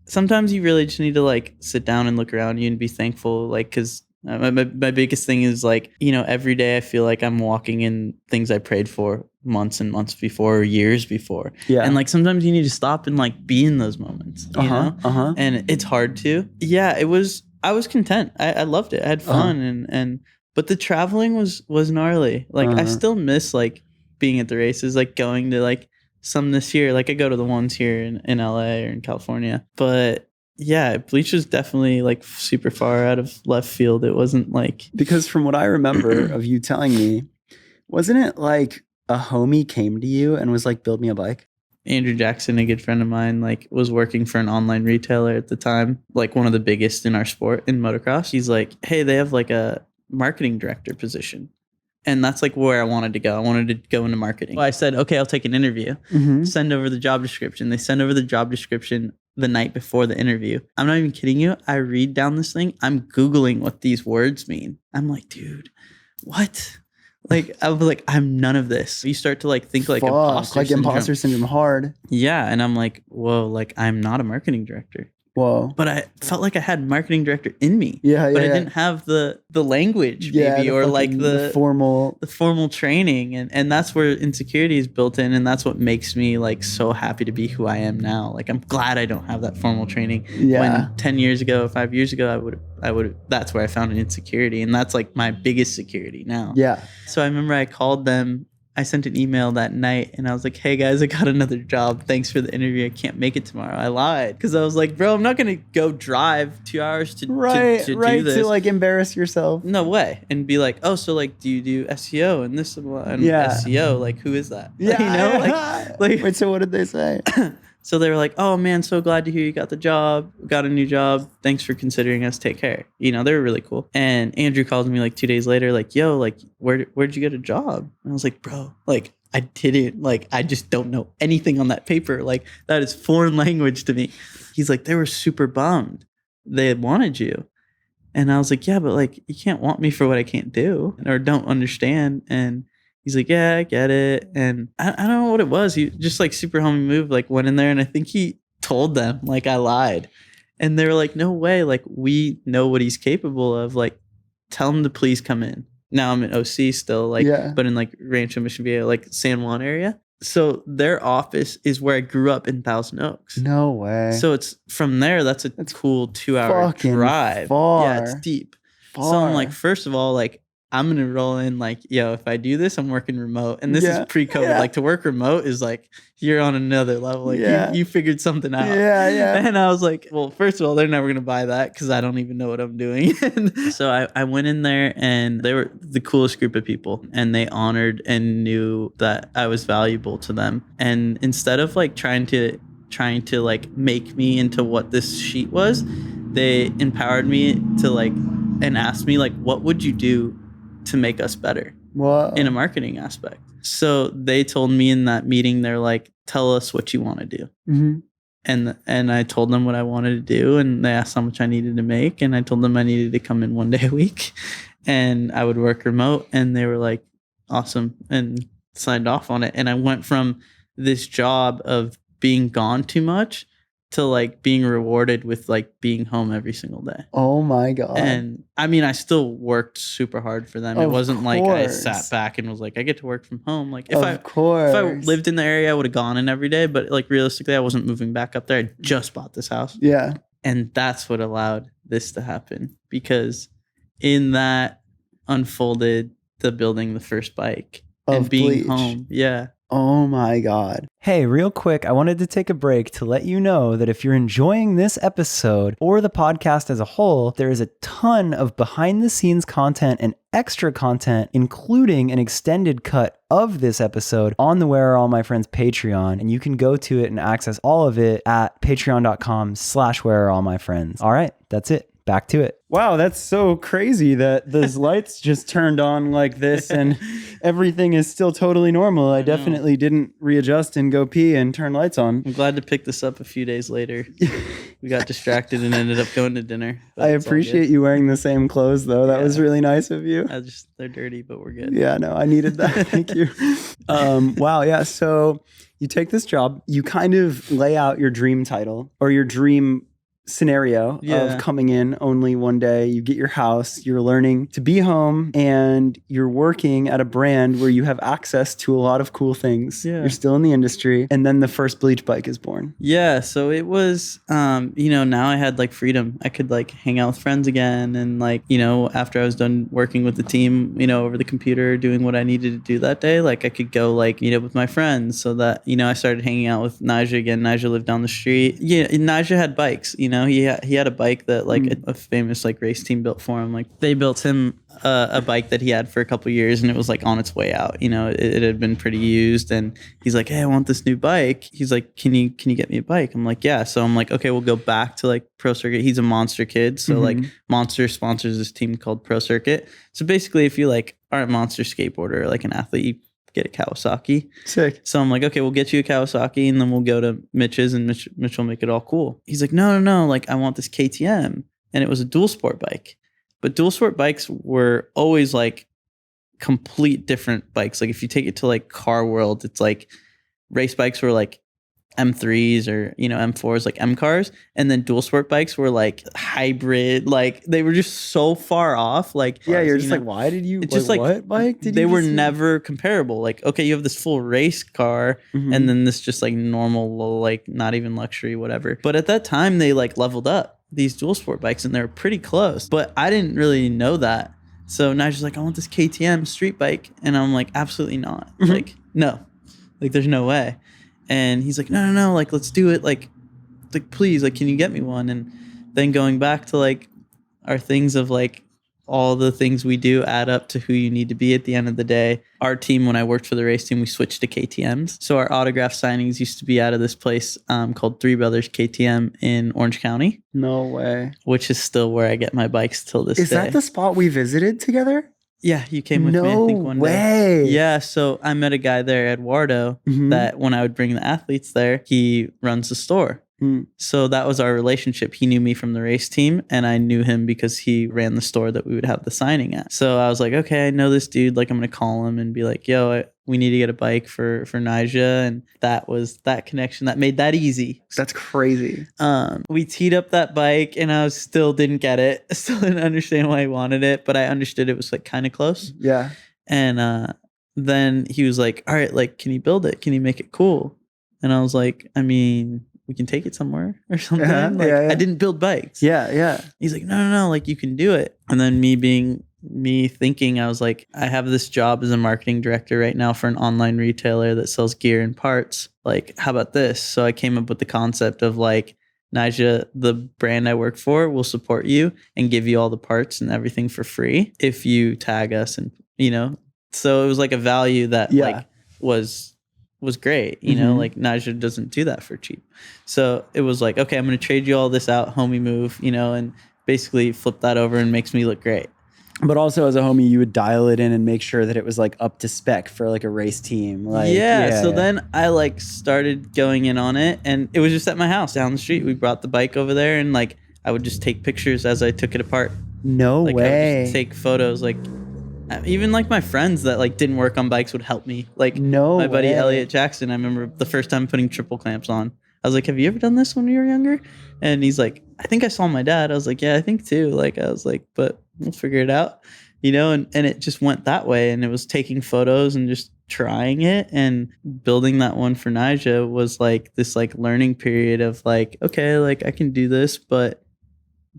sometimes you really just need to like sit down and look around you and be thankful, like, because my biggest thing is like, every day I feel like I'm walking in things I prayed for months and months before, or years before. Yeah. And like sometimes you need to stop and like be in those moments, you know? And it's hard to. Yeah, I was content. I loved it. I had fun but the traveling was gnarly. Like I still miss like being at the races, like going to like some this year. Like I go to the ones here in LA or in California. But yeah, Bleach was definitely like super far out of left field. It wasn't like, because from what I remember of you telling me, wasn't it like a homie came to you and was like, build me a bike? Andrew Jackson, a good friend of mine, like was working for an online retailer at the time, like one of the biggest in our sport in motocross. He's like, hey, they have like a marketing director position. And that's like where I wanted to go. I wanted to go into marketing. Well, I said, okay, I'll take an interview. Send over the job description. They send over the job description the night before the interview. I'm not even kidding you. I read down this thing. I'm Googling what these words mean. I'm like, dude, what? Like, I was like, I'm none of this. You start to like think like imposter syndrome hard. Yeah. And I'm like, whoa, like I'm not a marketing director. Whoa. But I felt like I had marketing director in me. Yeah, but I didn't have the language maybe, or like the formal training. And that's where insecurity is built in. And that's what makes me like so happy to be who I am now. Like I'm glad I don't have that formal training. Yeah. When 10 years ago, 5 years ago, I would that's where I found an insecurity. And that's like my biggest security now. Yeah. So I remember I called them. I sent an email that night and I was like, hey guys, I got another job. Thanks for the interview. I can't make it tomorrow. I lied because I was like, bro, I'm not going to go drive 2 hours to do this. To like embarrass yourself. No way. And be like, oh, so like, do you do SEO and this and SEO? Like, who is that? Yeah. Like, wait, so what did they say? So they were like, oh man, so glad to hear you got the job, got a new job. Thanks for considering us. Take care. They were really cool. And Andrew called me like 2 days later, like, yo, like, where'd you get a job? And I was like, bro, like, I didn't, like, I just don't know anything on that paper. Like, that is foreign language to me. He's like, they were super bummed. They wanted you. And I was like, yeah, but like, you can't want me for what I can't do or don't understand. And he's like, yeah, I get it. And I don't know what it was. He just like super homie move, like went in there and I think he told them like I lied. And they were like, no way. Like we know what he's capable of. Like tell him to please come in. Now I'm in OC still, like, but in like Rancho Mission Viejo, like San Juan area. So their office is where I grew up in Thousand Oaks. No way. So it's from there. That's cool 2 hour drive. Far. Yeah, it's deep. Far. So I'm like, first of all, like, I'm going to roll in like, yo, if I do this, I'm working remote. And this is pre-COVID. Yeah. Like to work remote is like, you're on another level. Like you figured something out. Yeah. And I was like, well, first of all, they're never going to buy that because I don't even know what I'm doing. So I went in there and they were the coolest group of people and they honored and knew that I was valuable to them. And instead of like trying to like make me into what this sheet was, they empowered me to like, and asked me like, what would you do to make us better in a marketing aspect? So they told me in that meeting, they're like, tell us what you want to do. Mm-hmm. And I told them what I wanted to do, and they asked how much I needed to make, and I told them I needed to come in 1 day a week and I would work remote, and they were like, awesome, and signed off on it. And I went from this job of being gone too much to like being rewarded with like being home every single day. Oh my God. And I mean, I still worked super hard for them. It wasn't like I sat back and was like, I get to work from home. Like if I lived in the area, I would have gone in every day. But like realistically, I wasn't moving back up there. I just bought this house. Yeah. And that's what allowed this to happen, because in that unfolded the building the first bike and being Bleach. home. Yeah. Oh my God. Hey, real quick, I wanted to take a break to let you know that if you're enjoying this episode or the podcast as a whole, there is a ton of behind the scenes content and extra content, including an extended cut of this episode on the Where Are All My Friends Patreon. And you can go to it and access all of it at patreon.com/Where Are All My Friends. All right, that's it. Back to it. Wow, that's so crazy that those lights just turned on like this and everything is still totally normal. I definitely didn't readjust and go pee and turn lights on. I'm glad to pick this up a few days later. We got distracted and ended up going to dinner. I appreciate you wearing the same clothes though. That was really nice of you. They're dirty, but we're good. Yeah, no, I needed that. Thank you. Wow, yeah. So you take this job, you kind of lay out your dream title or your dream scenario of coming in only 1 day. You get your house, you're learning to be home, and you're working at a brand where you have access to a lot of cool things. You're still in the industry. And then the first Bleach bike is born. Yeah. So it was, now I had like freedom. I could like hang out with friends again. And like, after I was done working with the team, over the computer, doing what I needed to do that day, like I could go like meet up with my friends. So that, I started hanging out with Nigel again. Nigel lived down the street. Yeah. Nigel had bikes, he had a bike that like a famous like race team built for him. Like they built him a bike that he had for a couple of years, and it was like on its way out. It had been pretty used, and he's like, hey, I want this new bike. He's like, can you get me a bike? I'm like, yeah. So I'm like, okay, we'll go back to like Pro Circuit. He's a Monster kid, so like Monster sponsors this team called Pro Circuit. So basically, if you like are a Monster skateboarder or like an athlete, you get a Kawasaki. Sick. So I'm like, okay, we'll get you a Kawasaki, and then we'll go to Mitch's, and Mitch will make it all cool. He's like, no, like I want this KTM. And it was a dual sport bike. But dual sport bikes were always like complete different bikes. Like if you take it to like car world, it's like race bikes were like M3s or, M4s, like M cars. And then dual sport bikes were like hybrid, like they were just so far off. Like, yeah, you're just like, why did you, it's like, what bike did you They were never comparable. Like, okay, you have this full race car and then this just like normal, like not even luxury, whatever. But at that time they like leveled up these dual sport bikes and they're pretty close. But I didn't really know that. So Nigel's like, I want this KTM street bike. And I'm like, absolutely not. Like, no, like there's no way. And he's like, no, like, let's do it. Like, please, like, can you get me one? And then going back to like our things of like all the things we do add up to who you need to be at the end of the day. Our team, when I worked for the race team, we switched to KTMs. So our autograph signings used to be out of this place called Three Brothers KTM in Orange County. No way. Which is still where I get my bikes till this day. Is that the spot we visited together? Yeah, you came with me, I think, one day. Yeah, so I met a guy there, Eduardo, that when I would bring the athletes there, he runs the store. So that was our relationship. He knew me from the race team, and I knew him because he ran the store that we would have the signing at. So I was like, okay, I know this dude. Like, I'm going to call him and be like, yo, we need to get a bike for Nija. And that was that connection that made that easy. That's crazy. We teed up that bike, and I still didn't get it. I still didn't understand why he wanted it, but I understood it was like kind of close. Yeah. And then he was like, all right, like, can you build it? Can you make it cool? And I was like, I mean, we can take it somewhere or something. Like, I didn't build bikes. Yeah. He's like, no, like you can do it. And then me being me thinking, I was like, I have this job as a marketing director right now for an online retailer that sells gear and parts. Like, how about this? So I came up with the concept of like, Naja, the brand I work for, will support you and give you all the parts and everything for free if you tag us. And, you know, so it was like a value that like was great. You know, like Naja doesn't do that for cheap. So it was like, okay, I'm going to trade you all this out, homie move, you know, and basically flip that over and makes me look great. But also as a homie, you would dial it in and make sure that it was like up to spec for like a race team. Like, so then I like started going in on it, and it was just at my house down the street. We brought the bike over there, and like I would just take pictures as I took it apart. No like, way. I would just take photos. Like even like my friends that like didn't work on bikes would help me. Like my buddy Elliot Jackson. I remember the first time putting triple clamps on. I was like, have you ever done this when you were younger? And he's like, I think I saw my dad. I was like, yeah, I think too. Like I was like, but we'll figure it out, you know, and it just went that way. And it was taking photos and just trying it, and building that one for Naja was like this like learning period of like, okay, like I can do this, but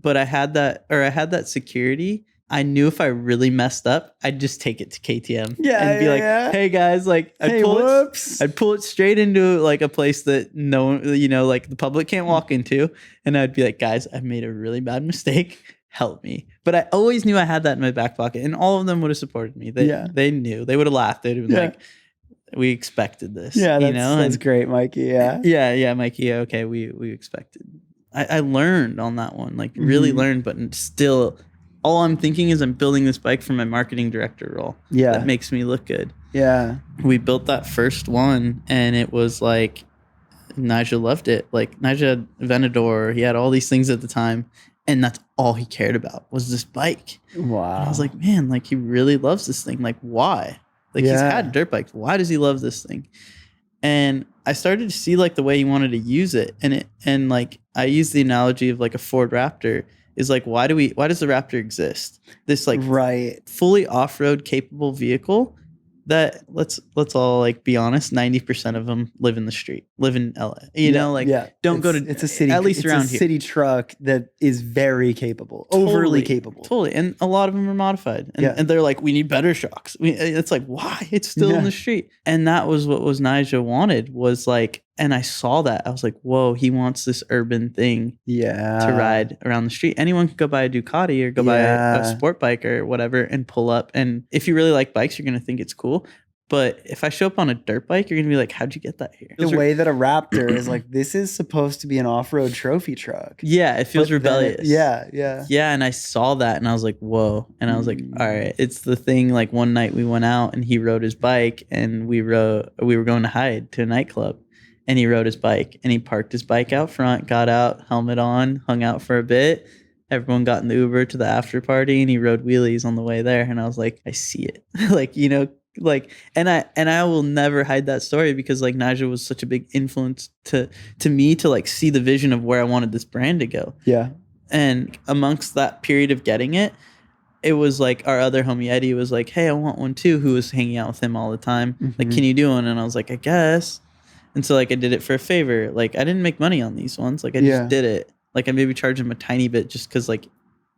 I had that security. I knew if I really messed up, I'd just take it to KTM and be like, hey guys, like I'd pull it straight into like a place that no one, you know, like the public can't walk into. And I'd be like, guys, I've made a really bad mistake. Help me. But I always knew I had that in my back pocket, and all of them would have supported me. They knew. They would have laughed. They'd have been like, we expected this. Yeah, you know? That's great, Mikey. Yeah, Mikey. Okay, we expected. I learned on that one, like really learned, but still, all I'm thinking is I'm building this bike for my marketing director role. Yeah. That makes me look good. Yeah. We built that first one, and it was like, Naja loved it. Like Naja had Venador, he had all these things at the time, and that's all he cared about was this bike. Wow. And I was like, man, like he really loves this thing. Like why? Like he's had dirt bikes. Why does he love this thing? And I started to see like the way he wanted to use it. And like I use the analogy of like a Ford Raptor is like, why does the Raptor exist? This like fully off-road capable vehicle that let's all like be honest, 90% of them live in the street, live in LA. You know, like don't go to it's a city, at least around here. City truck that is very capable, overly capable. Totally. And a lot of them are modified. And they're like, we need better shocks. It's like, why? It's still in the street. And that was what Naja wanted, was like, and I saw that. I was like, whoa, he wants this urban thing to ride around the street. Anyone can go buy a Ducati or go buy a sport bike or whatever and pull up. And if you really like bikes, you're going to think it's cool. But if I show up on a dirt bike, you're going to be like, how'd you get that here? The way that a Raptor is like, this is supposed to be an off-road trophy truck. Yeah, it feels rebellious. Yeah. And I saw that and I was like, whoa. And I was like, all right, it's the thing. Like one night we went out and he rode his bike, and we were going to Hyde to a nightclub. And he rode his bike, and he parked his bike out front, got out, helmet on, hung out for a bit. Everyone got in the Uber to the after party, and he rode wheelies on the way there. And I was like, I see it. Like, you know, like, and I will never hide that story, because like Naja was such a big influence to me to like see the vision of where I wanted this brand to go. Yeah. And amongst that period of getting it, it was like our other homie Eddie was like, hey, I want one too, who was hanging out with him all the time. Like, can you do one? And I was like, I guess. And so like I did it for a favor. Like I didn't make money on these ones. Like I just did it. Like I maybe charged him a tiny bit just because like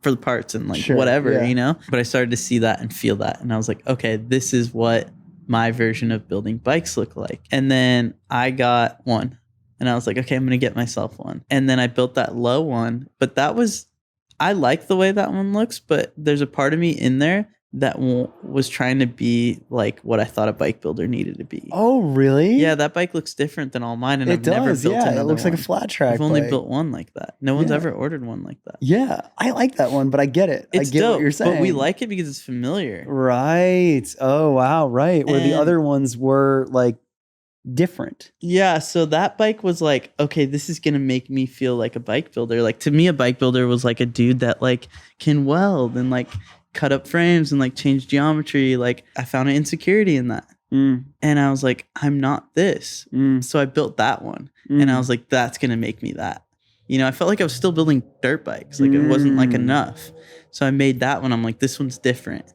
for the parts and like whatever, you know. But I started to see that and feel that. And I was like, okay, this is what my version of building bikes look like. And then I got one. And I was like, okay, I'm going to get myself one. And then I built that low one. But I like the way that one looks. But there's a part of me in there that was trying to be like what I thought a bike builder needed to be. Oh, really? Yeah, that bike looks different than all mine, and I've never built another it looks like one. a flat track. I've only built one like that. No one's ever ordered one like that. Yeah, I like that one, but I get it. I get dope, what you're saying. But we like it because it's familiar. Right. Oh, wow. Right. Where the other ones were like different. Yeah, so that bike was like, okay, this is going to make me feel like a bike builder. Like to me, a bike builder was like a dude that like can weld and like cut up frames and like change geometry. Like I found an insecurity in that. And I was like, I'm not this. So I built that one. And I was like, that's going to make me that. You know, I felt like I was still building dirt bikes. Like it wasn't like enough. So I made that one. I'm like, this one's different.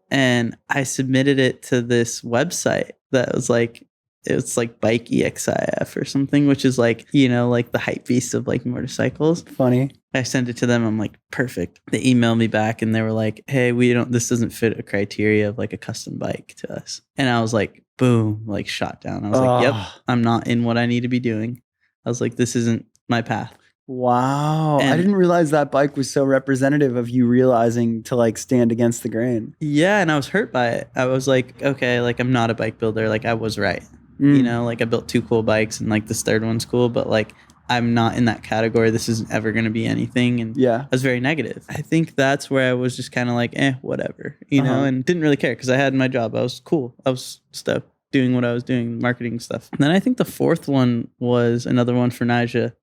And I submitted it to this website that was like, it's like Bike EXIF or something, which is like, you know, like the hype beast of like motorcycles. Funny. I sent it to them. I'm like, perfect. They emailed me back and they were like, hey, this doesn't fit a criteria of like a custom bike to us. And I was like, boom, like shot down. I was like, yep, I'm not in what I need to be doing. I was like, this isn't my path. Wow. And I didn't realize that bike was so representative of you realizing to like stand against the grain. Yeah. And I was hurt by it. I was like, okay, like I'm not a bike builder. Like I was right. You know, like I built 2 cool bikes and like this third one's cool, but like I'm not in that category. This isn't ever going to be anything. And I was very negative. I think that's where I was just kind of like, whatever, you know, and didn't really care because I had my job. I was cool. I was stoked doing what I was doing, marketing stuff. And then I think the 4th one was another one for Naja.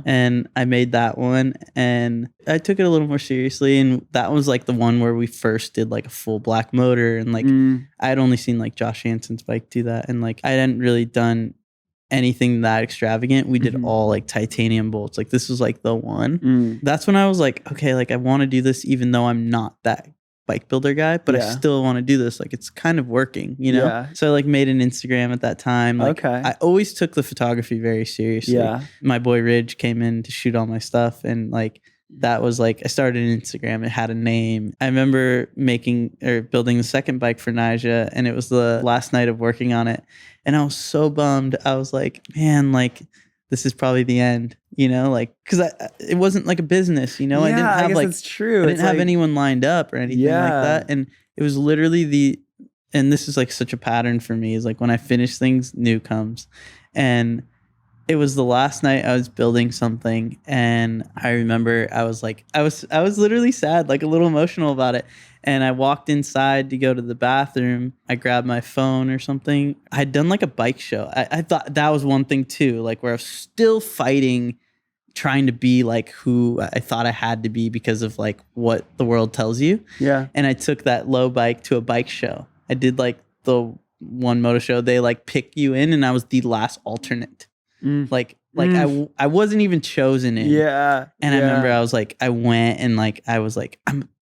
And I made that one and I took it a little more seriously. And that was like the one where we first did like a full black motor. And like I had only seen like Josh Hansen's bike do that. And like I hadn't really done anything that extravagant. We did all like titanium bolts. Like this was like the one. That's when I was like, okay, like I want to do this even though I'm not that bike builder guy, but I still want to do this. Like it's kind of working, you know? Yeah. So I like made an Instagram at that time. Like I always took the photography very seriously. Yeah. My boy Ridge came in to shoot all my stuff and like that was like I started an Instagram. It had a name. I remember building the second bike for Naja and it was the last night of working on it. And I was so bummed. I was like, man, like this is probably the end, you know, like, cause it wasn't like a business, you know, I didn't have like, it's true. I didn't have anyone lined up or anything like that. And it was literally and this is like such a pattern for me is like when I finish things, new comes. And it was the last night I was building something. And I remember I was literally sad, like a little emotional about it. And I walked inside to go to the bathroom. I grabbed my phone or something. I'd done like a bike show. I thought that was one thing too, like where I was still fighting, trying to be like who I thought I had to be because of like what the world tells you. Yeah. And I took that low bike to a bike show. I did like the one motor show. They like pick you in and I was the last alternate. I wasn't even chosen in. Yeah. And I remember I went and like I was like,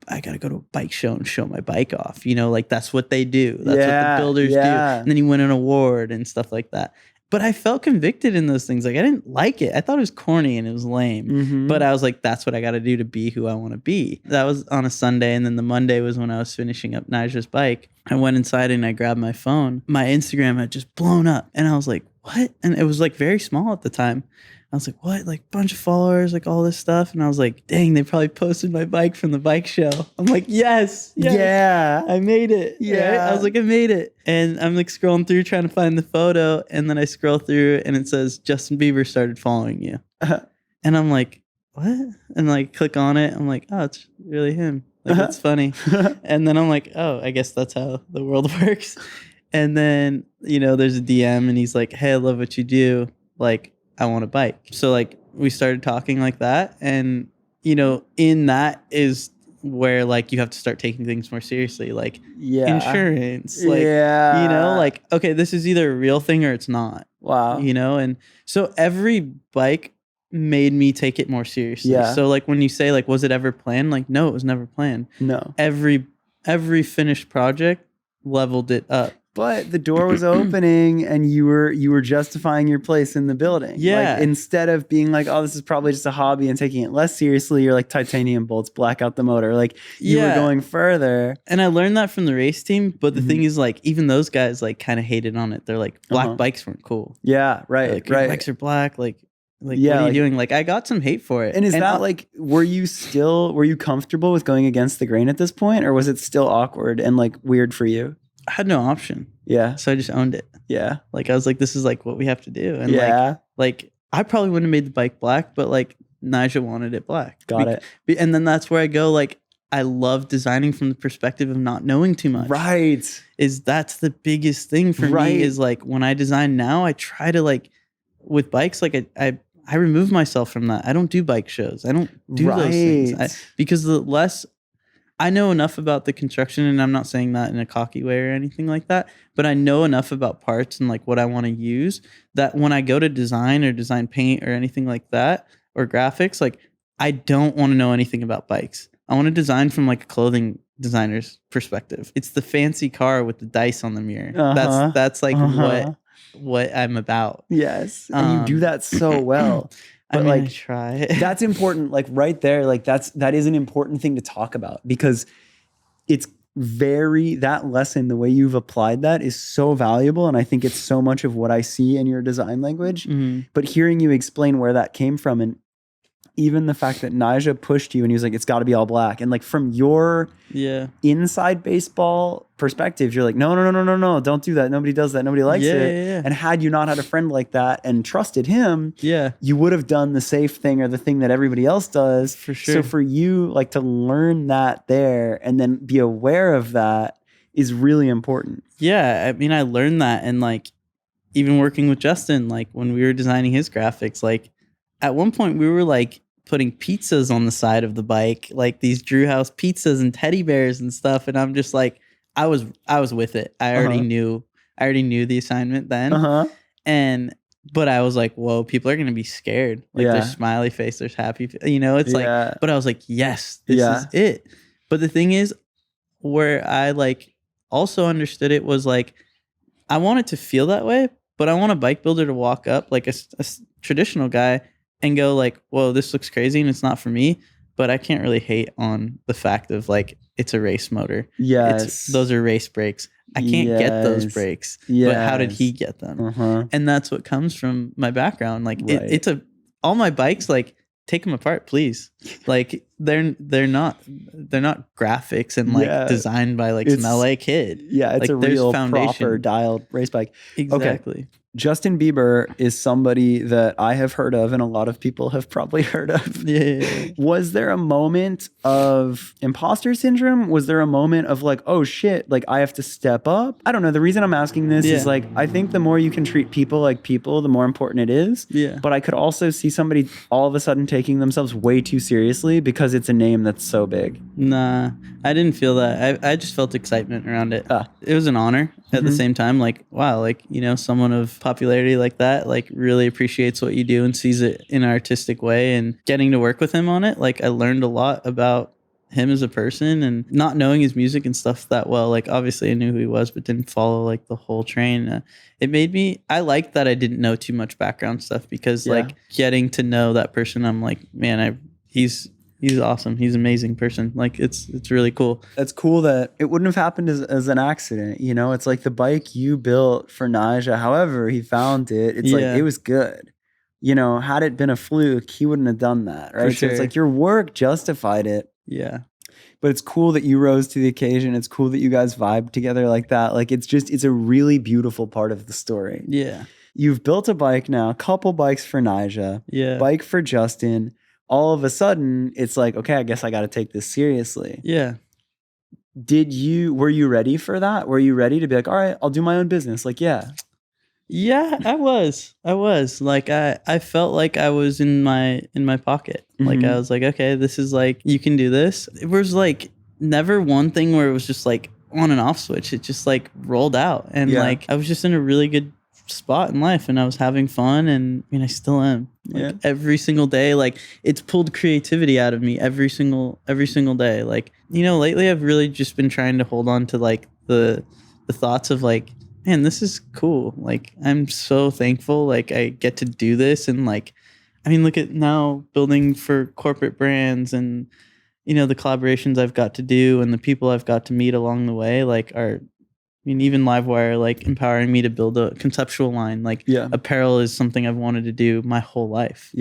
I gotta go to a bike show and show my bike off. You know, like that's what they do. That's what the builders do. And then you win an award and stuff like that. But I felt convicted in those things. Like I didn't like it. I thought it was corny and it was lame. But I was like, that's what I gotta do to be who I want to be. That was on a Sunday. And then the Monday was when I was finishing up Naja's bike. I went inside and I grabbed my phone. My Instagram had just blown up. And I was like, what? And it was like very small at the time. I was like, what? Like bunch of followers, like all this stuff. And I was like, dang, they probably posted my bike from the bike show. I'm like, yes. Yeah. I made it. Yeah. Right? I was like, I made it. And I'm like scrolling through trying to find the photo. And then I scroll through and it says, Justin Bieber started following you. And I'm like, what? And like click on it. I'm like, oh, it's really him. Like, that's funny. And then I'm like, oh, I guess that's how the world works. And then, you know, there's a DM and he's like, hey, I love what you do. Like, I want a bike. So like we started talking like that. And, you know, in that is where like you have to start taking things more seriously. Like insurance, like, you know, like, okay, this is either a real thing or it's not. Wow. You know, and so every bike made me take it more seriously. Yeah. So like when you say like, was it ever planned? Like, no, it was never planned. No. Every finished project leveled it up. But the door was opening and you were justifying your place in the building. Yeah. Like, instead of being like, oh, this is probably just a hobby and taking it less seriously, you're like titanium bolts, black out the motor. Like you were going further. And I learned that from the race team. But the thing is like, even those guys like kind of hated on it. They're like, black bikes weren't cool. Yeah. Right. Like, your bikes are black. Like what are you doing? Like I got some hate for it. And is that like, were you comfortable with going against the grain at this point? Or was it still awkward and like weird for you? I had no option. Yeah. So I just owned it. Yeah. Like I was like, this is like what we have to do. And like I probably wouldn't have made the bike black, but like Naja wanted it black. Got it. And then that's where I go, like, I love designing from the perspective of not knowing too much. Right. That's the biggest thing for me is like when I design now, I try to like with bikes, like I remove myself from that. I don't do bike shows. I don't do those things. Because the less I know enough about the construction, and I'm not saying that in a cocky way or anything like that, but I know enough about parts and like what I want to use that when I go to design or design paint or anything like that or graphics, like I don't want to know anything about bikes. I want to design from like a clothing designer's perspective. It's the fancy car with the dice on the mirror. That's like what I'm about. Yes. And you do that so well. But I try. That's important. Like right there, like that is an important thing to talk about, because it's that lesson, the way you've applied that is so valuable. And I think it's so much of what I see in your design language. But hearing you explain where that came from, and even the fact that Nyjah pushed you and he was like, it's got to be all black. And like from your inside baseball perspective, you're like, no, don't do that. Nobody does that. Nobody likes it. Yeah. And had you not had a friend like that and trusted him, you would have done the safe thing or the thing that everybody else does. For sure. So for you, like to learn that there and then be aware of that is really important. Yeah. I mean, I learned that. And like, even working with Justin, like when we were designing his graphics, like at one point we were like putting pizzas on the side of the bike, like these Drew House pizzas and teddy bears and stuff. And I'm just like, I was with it. I already knew the assignment then. But I was like, whoa, people are going to be scared. Like there's smiley face, there's happy, it's like, but I was like, yes, this is it. But the thing is, where I like also understood it was like, I want it to feel that way, but I want a bike builder to walk up like a traditional guy and go like, whoa, this looks crazy and it's not for me. But I can't really hate on the fact of like, it's a race motor. Yes. Those are race brakes. I can't get those brakes. But how did he get them? And that's what comes from my background. Like all my bikes, like take them apart, please. Like they're not graphics and like designed by like some LA kid. Yeah. It's like, a real proper dialed race bike. Exactly. Okay. Justin Bieber is somebody that I have heard of and a lot of people have probably heard of. Was there a moment of imposter syndrome? Was there a moment of like, oh shit, like I have to step up? I don't know. The reason I'm asking this is like, I think the more you can treat people like people, the more important it is. But I could also see somebody all of a sudden taking themselves way too seriously because it's a name that's so big. Nah, I didn't feel that. I just felt excitement around it. It was an honor at the same time. Like, wow, like, someone of popularity like that, like really appreciates what you do and sees it in an artistic way, and getting to work with him on it. Like I learned a lot about him as a person, and not knowing his music and stuff that well. Like obviously I knew who he was, but didn't follow like the whole train. It made me, I liked that I didn't know too much background stuff, because like getting to know that person, I'm like, man, he's awesome. He's an amazing person. Like it's really cool. It's cool that it wouldn't have happened as an accident. It's like the bike you built for Nyjah, however he found it, it's like, it was good. Had it been a fluke, he wouldn't have done that. Right. So it's like your work justified it. Yeah. But it's cool that you rose to the occasion. It's cool that you guys vibed together like that. Like it's a really beautiful part of the story. Yeah. You've built a bike now, a couple bikes for Nyjah, bike for Justin. All of a sudden, it's like, okay, I guess I got to take this seriously. Yeah. Were you ready for that? Were you ready to be like, all right, I'll do my own business? Like, yeah. Yeah, I was. Like, I felt like I was in my pocket. Like, I was like, okay, this is like, you can do this. It was like never one thing where it was just like on and off switch. It just like rolled out. And like, I was just in a really good spot in life, and I was having fun, and I still am. Like every single day, like it's pulled creativity out of me every single day. Like, lately I've really just been trying to hold on to like the thoughts of like, man, this is cool. Like I'm so thankful like I get to do this, and like look at now building for corporate brands, and the collaborations I've got to do and the people I've got to meet along the way like are, even Livewire, like empowering me to build a conceptual line. Like apparel is something I've wanted to do my whole life.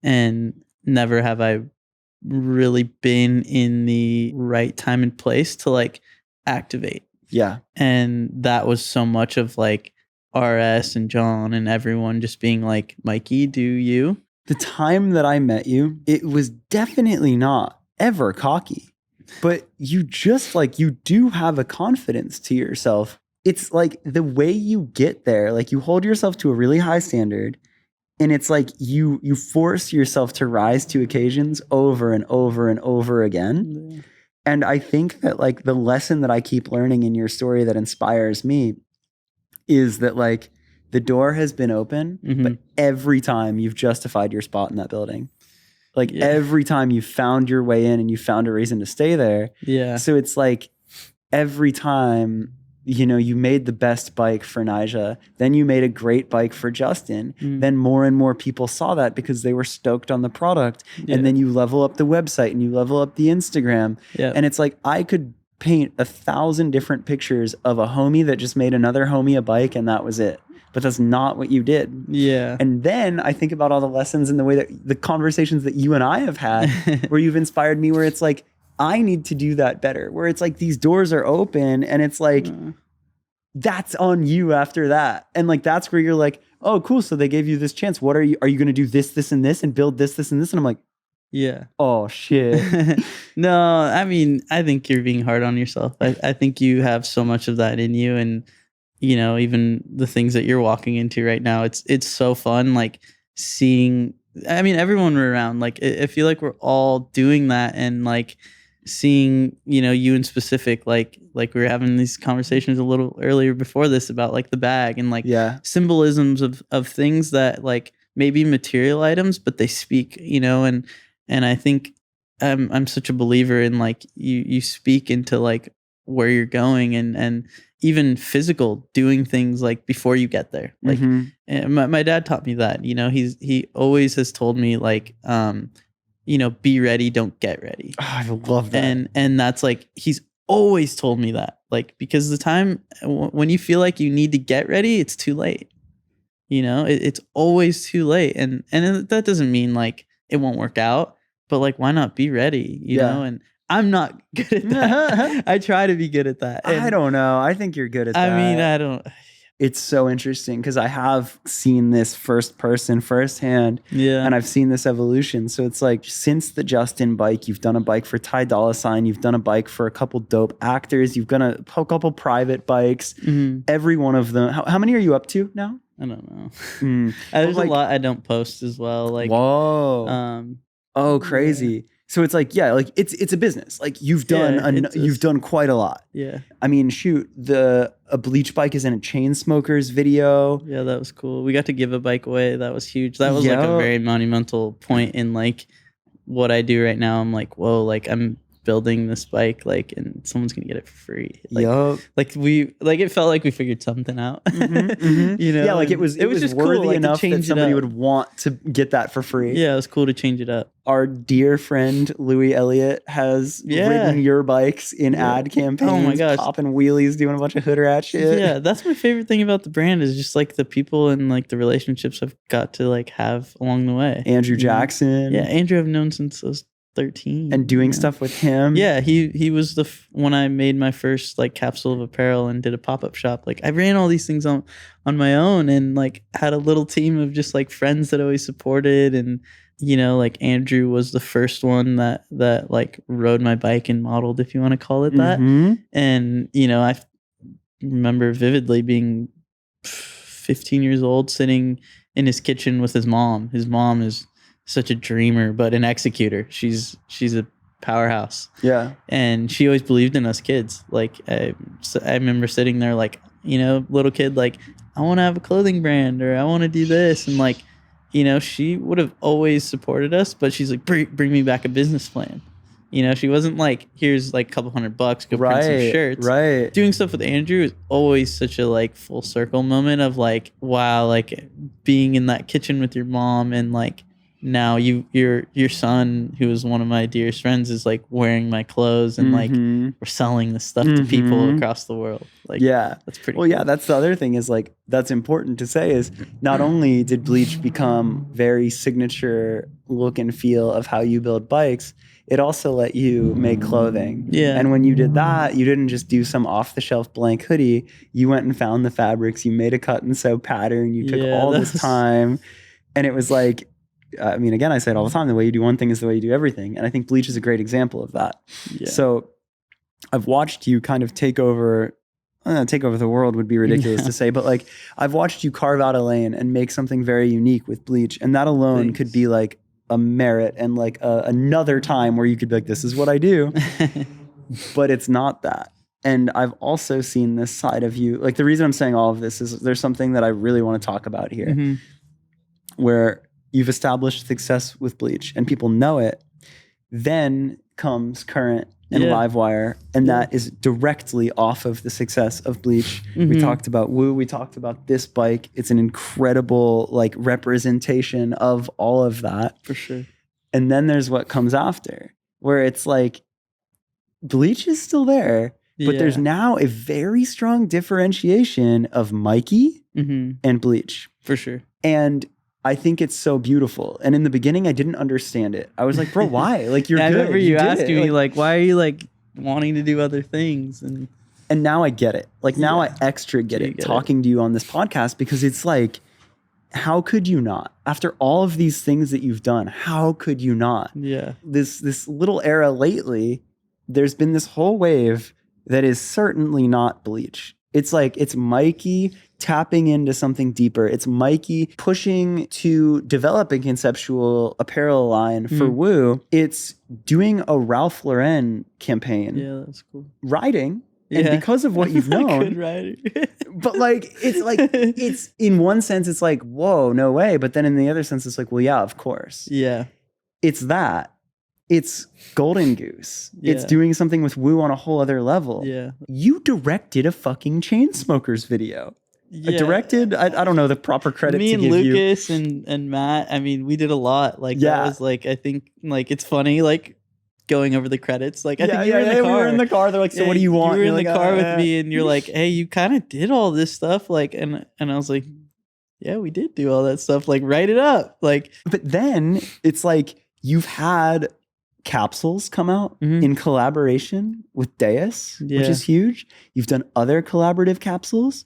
And never have I really been in the right time and place to like activate. And that was so much of like RS and John and everyone just being like, Mikey, do you? The time that I met you, it was definitely not ever cocky. But you just like, you do have a confidence to yourself. It's like the way you get there, like you hold yourself to a really high standard, and it's like you force yourself to rise to occasions over and over and over again. And I think that like the lesson that I keep learning in your story that inspires me is that like the door has been open, but every time you've justified your spot in that building. Like every time you found your way in and you found a reason to stay there. So it's like every time you made the best bike for Nyjah. Then you made a great bike for Justin. Then more and more people saw that because they were stoked on the product. Yeah. And then you level up the website and you level up the Instagram. Yeah. And it's like, I could paint 1,000 different pictures of a homie that just made another homie a bike and that was it. But that's not what you did. Yeah. And then I think about all the lessons and the way that the conversations that you and I have had where you've inspired me, where it's like, I need to do that better, where it's like these doors are open and it's like, that's on you after that. And like, that's where you're like, oh, cool. So they gave you this chance. What are you going to do this, and this and build this, and this? And I'm like, yeah. Oh shit. No, I mean, I think you're being hard on yourself. I think you have so much of that in you. And, even the things that you're walking into right now, it's so fun. Like seeing, I mean, everyone we're around, like, I feel like we're all doing that. And like, seeing you in specific, like we were having these conversations a little earlier before this about like the bag and like symbolisms of things that like maybe material items, but they speak, and I think I'm such a believer in like you speak into like where you're going and even physical doing things like before you get there. Like and my dad taught me that, he always has told me like be ready, don't get ready. Oh, I love that. And that's like, he's always told me that, like, because the time when you feel like you need to get ready, it's too late. It's always too late. And that doesn't mean like it won't work out, but like, why not be ready, you know? And I'm not good at that. I try to be good at that. And I don't know. I think you're good at that. I mean, I don't. It's so interesting because I have seen this firsthand. Yeah. And I've seen this evolution. So it's like, since the Justin bike, you've done a bike for Ty Dolla $ign, you've done a bike for a couple dope actors, you've done a couple private bikes. Every one of them. How many are you up to now? I don't know. There's like, a lot I don't post as well. Like, whoa. Oh, crazy. So it's like, yeah, like it's a business. Like you've done you've done quite a lot. Yeah. I mean, shoot, a Bleach bike is in a Chainsmokers video. Yeah, that was cool. We got to give a bike away. That was huge. That was like a very monumental point in like what I do right now. I'm like, whoa, like I'm building this bike, like, and someone's gonna get it for free. Like, like it felt like we figured something out. Yeah, like it was just worthy cool, like, enough that somebody would want to get that for free. Yeah, it was cool to change it up. Our dear friend Louis Elliott has ridden your bikes in ad campaigns. Oh my gosh, popping wheelies, doing a bunch of hood rat shit. Yeah, that's my favorite thing about the brand is just like the people and like the relationships I've got to like have along the way. Andrew Jackson. Yeah, Andrew I've known since I was 13 and doing stuff with him. Yeah, he was when I made my first like capsule of apparel and did a pop-up shop. Like I ran all these things on my own and like had a little team of just like friends that always supported. And like Andrew was the first one that like rode my bike and modeled, if you want to call it that. And I remember vividly being 15 years old sitting in his kitchen with his mom. His mom is such a dreamer, but an executor. She's a powerhouse. Yeah. And she always believed in us kids. Like I remember sitting there like, little kid, like, I want to have a clothing brand or I want to do this. And like, she would have always supported us, but she's like, bring me back a business plan. She wasn't like, here's like a couple $100, go print some shirts. Right. Doing stuff with Andrew is always such a like full circle moment of like, wow, like being in that kitchen with your mom and like, now your son, who is one of my dearest friends, is like wearing my clothes and like we're selling this stuff to people across the world. Like, yeah, that's pretty cool. Yeah, that's the other thing is like, that's important to say is not only did Bleach become very signature look and feel of how you build bikes, it also let you make clothing. Yeah. And when you did that, you didn't just do some off the shelf blank hoodie. You went and found the fabrics, you made a cut and sew pattern, you took all this time. And it was like, I mean, again, I say it all the time, the way you do one thing is the way you do everything. And I think Bleach is a great example of that. Yeah. So I've watched you kind of take over the world would be ridiculous to say, but like I've watched you carve out a lane and make something very unique with Bleach. And that alone could be like a merit and like another time where you could be like, this is what I do. But it's not that. And I've also seen this side of you. Like the reason I'm saying all of this is there's something that I really want to talk about here where you've established success with Bleach and people know it. Then comes current and Livewire, and that is directly off of the success of Bleach. We talked about Woo, we talked about this bike. It's an incredible like representation of all of that. For sure. And then there's what comes after, where it's like Bleach is still there, but there's now a very strong differentiation of Mikey and Bleach. For sure. And I think it's so beautiful. And in the beginning, I didn't understand it. I was like, bro, why? Like, you're good. I remember you asking me, like, why are you like wanting to do other things? And now I get it. Like, now I extra get it talking to you on this podcast, because it's like, how could you not? After all of these things that you've done, how could you not? Yeah. This little era lately, there's been this whole wave that is certainly not Bleach. It's like, it's Mikey tapping into something deeper. It's Mikey pushing to develop a conceptual apparel line for Woo. It's doing a Ralph Lauren campaign. Yeah, that's cool. Riding. And because of what you've known. Good rider. But it's in one sense, it's like, whoa, no way. But then in the other sense, it's like, well, yeah, of course. Yeah. It's that. It's Golden Goose. Yeah. It's doing something with Woo on a whole other level. Yeah. You directed a fucking Chainsmokers video. Yeah. Directed? I don't know the proper credit Me to and give Lucas you. and Matt, I mean, we did a lot. Like, that was like, I think, like, it's funny, like, going over the credits. Like, I think you were in the car. We were in the car. They're like, so what do you want? You were in like, the car with me, and you're like, hey, you kind of did all this stuff. Like, and I was like, yeah, we did do all that stuff. Like, write it up. Like, but then it's like, you've had capsules come out in collaboration with Deus, which is huge. You've done other collaborative capsules.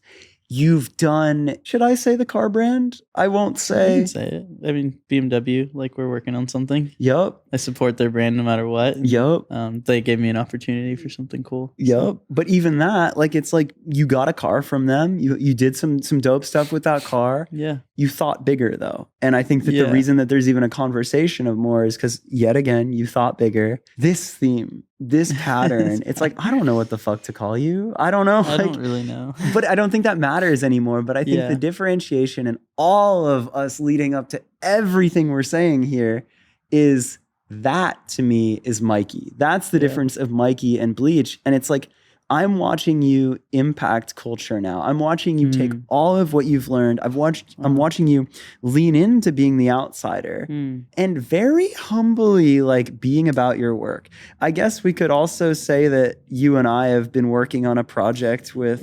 You've done, should I say the car brand? I won't say. I can say it. I mean, BMW, like, we're working on something. Yup. I support their brand no matter what. Yup. They gave me an opportunity for something cool. Yup. So. But even that, like, it's like you got a car from them. You did some dope stuff with that car. Yeah. You thought bigger, though. And I think that the reason that there's even a conversation of more is because, yet again, you thought bigger. This theme, this pattern, it's like, I don't know what the fuck to call you. I don't know. I don't really know. But I don't think that matters anymore. But I think the differentiation and all of us leading up to everything we're saying here is that, to me, is Mikey. That's the difference of Mikey and Bleach. And it's like, I'm watching you impact culture now. I'm watching you take all of what you've learned. I'm watching you lean into being the outsider and very humbly, like, being about your work. I guess we could also say that you and I have been working on a project with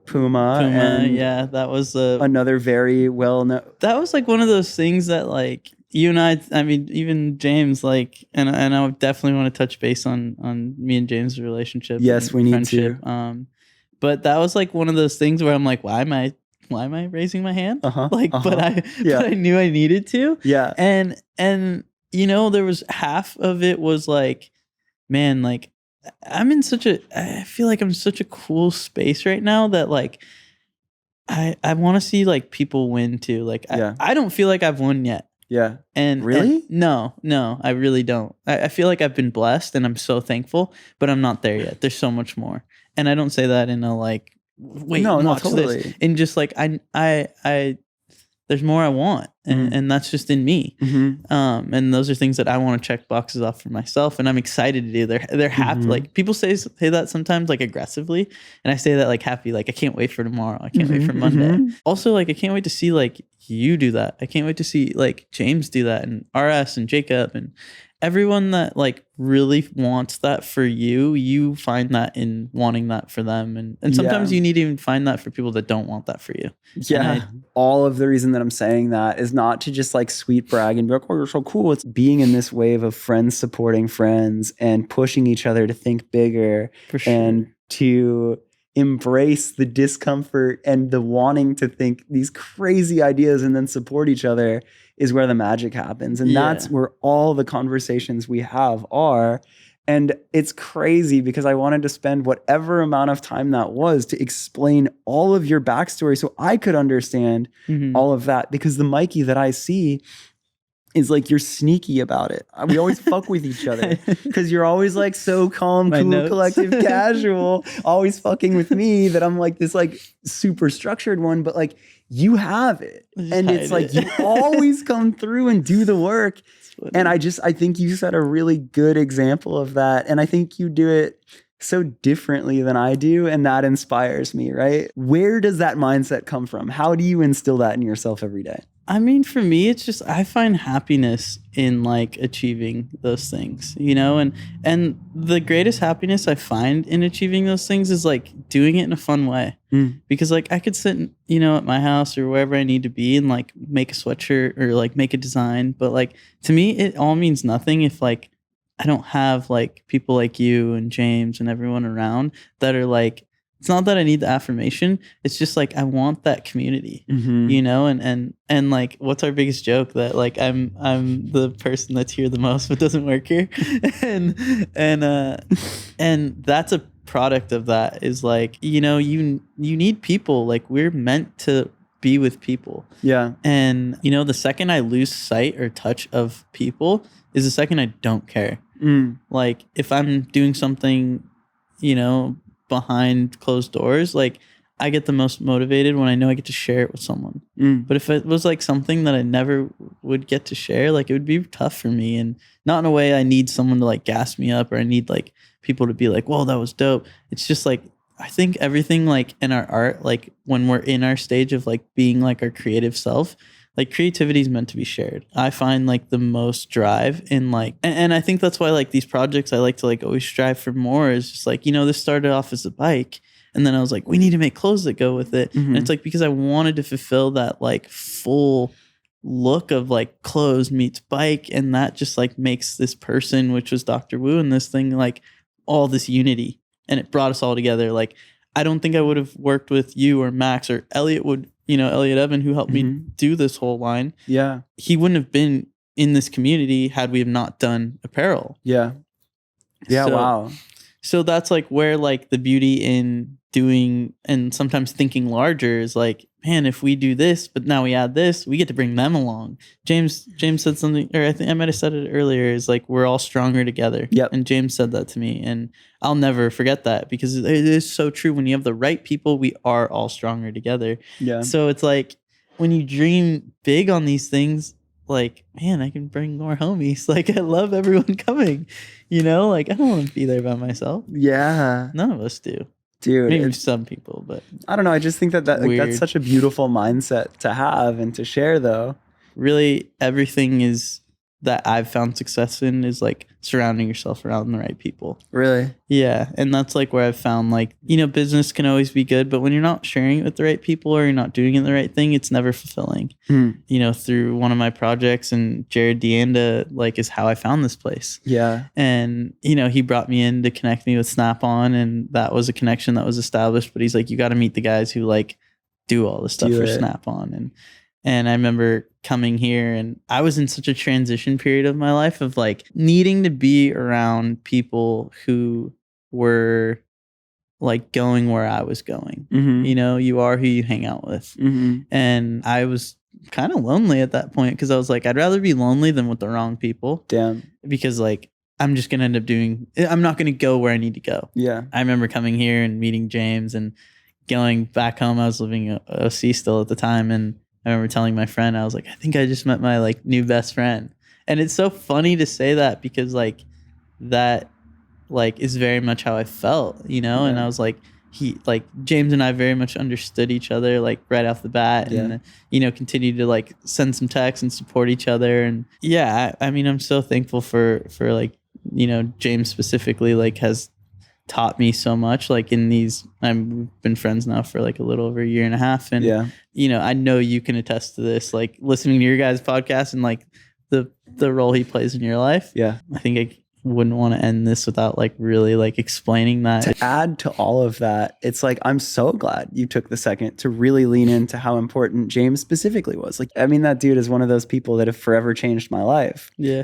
Puma, and that was another very well-known. That was like one of those things that, like, you and I mean, even James, like, and I would definitely want to touch base on me and James' relationship. Yes, we need to. But that was like one of those things where I'm like, why am I raising my hand? But I knew I needed to. Yeah. And you know, there was half of it was like, man, like, I feel like I'm in such a cool space right now that, like, I want to see, like, people win too. Like, I don't feel like I've won yet. Yeah. And really? No, I really don't. I feel like I've been blessed and I'm so thankful, but I'm not there yet. There's so much more. And I don't say that in a, like, wait, watch totally. this. And just like, I there's more I want. And that's just in me. And those are things that I want to check boxes off for myself. And I'm excited to do. They're happy. Like, people say that sometimes, like, aggressively. And I say that, like, happy. Like, I can't wait for tomorrow. I can't wait for Monday. Also, like, I can't wait to see, like, you do that. I can't wait to see, like, James do that, and RS and Jacob and everyone that, like, really wants that for you. You find that in wanting that for them. And sometimes you need to even find that for people that don't want that for you. Yeah. All of the reason that I'm saying that is not to just, like, sweet brag and be like, oh, you're so cool. It's being in this wave of friends supporting friends and pushing each other to think bigger and to embrace the discomfort and the wanting to think these crazy ideas and then support each other is where the magic happens. And that's where all the conversations we have are. And it's crazy because I wanted to spend whatever amount of time that was to explain all of your backstory so I could understand all of that. Because the Mikey that I see is like you're sneaky about it. We always fuck with each other because you're always like so calm, My cool, notes. collective, casual, always fucking with me that I'm like this like super structured one, but like you have it. And it's like you always come through and do the work. And I think you set a really good example of that. And I think you do it so differently than I do. And that inspires me, right? Where does that mindset come from? How do you instill that in yourself every day? I mean, for me, it's just I find happiness in like achieving those things, you know, and the greatest happiness I find in achieving those things is like doing it in a fun way. Because like I could sit, you know, at my house or wherever I need to be and like make a sweatshirt or like make a design. But like to me, it all means nothing if like I don't have like people like you and James and everyone around that are like, it's not that I need the affirmation. It's just like I want that community, you know. And like, what's our biggest joke? That like I'm the person that's here the most but doesn't work here, and that's a product of that. Is like, you know, you need people. Like we're meant to be with people. Yeah. And you know, the second I lose sight or touch of people is the second I don't care. Like if I'm doing something, you know, behind closed doors, like I get the most motivated when I know I get to share it with someone. But if it was like something that I never would get to share, like it would be tough for me, and not in a way I need someone to like gas me up or I need like people to be like, whoa, that was dope. It's just like I think everything like in our art, like when we're in our stage of like being like our creative self, like creativity is meant to be shared. I find like the most drive in like, and I think that's why like these projects I like to like always strive for more is just like, you know, this started off as a bike and then I was like, we need to make clothes that go with it. And it's like, because I wanted to fulfill that like full look of like clothes meets bike. And that just like makes this person, which was Dr. Wu, and this thing, like all this unity, and it brought us all together. Like, I don't think I would have worked with you or Max or Elliot would, you know, Elliot Evan, who helped me do this whole line. Yeah. He wouldn't have been in this community had we have not done apparel. Yeah. Yeah. So, wow. So that's like where like the beauty in doing and sometimes thinking larger is like, man, if we do this, but now we add this, we get to bring them along. James said something, or I think I might have said it earlier, is like, we're all stronger together. Yep. And James said that to me, and I'll never forget that because it is so true. When you have the right people, we are all stronger together. Yeah. So it's like when you dream big on these things, like, man, I can bring more homies. Like, I love everyone coming, you know, like I don't want to be there by myself. Yeah. None of us do. Dude, maybe some people, but I don't know. I just think that like, that's such a beautiful mindset to have and to share, though. Really, everything is that I've found success in is like surrounding yourself around the right people. Really? Yeah. And that's like where I've found like, you know, business can always be good, but when you're not sharing it with the right people or you're not doing it the right thing, it's never fulfilling. You know, through one of my projects, and Jared Deanna like is how I found this place. Yeah. And, you know, he brought me in to connect me with Snap-on, and that was a connection that was established, but he's like, you got to meet the guys who like do all this stuff for Snap-on. And I remember coming here, and I was in such a transition period of my life of like needing to be around people who were like going where I was going. You know, you are who you hang out with. And I was kind of lonely at that point because I was like, I'd rather be lonely than with the wrong people. Damn. Because like, I'm just going to end up I'm not going to go where I need to go. Yeah. I remember coming here and meeting James and going back home. I was living in OC still at the time, and I remember telling my friend, I was like, I think I just met my like new best friend. And it's so funny to say that because like that like is very much how I felt, you know? Yeah. And I was like, James and I very much understood each other like right off the bat, and, you know, continued to like send some texts and support each other. And yeah, I mean, I'm so thankful for like, you know, James specifically like has taught me so much, like in these, I've been friends now for like a little over a year and a half. And, you know, I know you can attest to this, like listening to your guys' podcast and like the role he plays in your life. Yeah. I think I wouldn't want to end this without like really like explaining that. To add to all of that, it's like, I'm so glad you took the second to really lean into how important James specifically was. Like, I mean, that dude is one of those people that have forever changed my life. Yeah.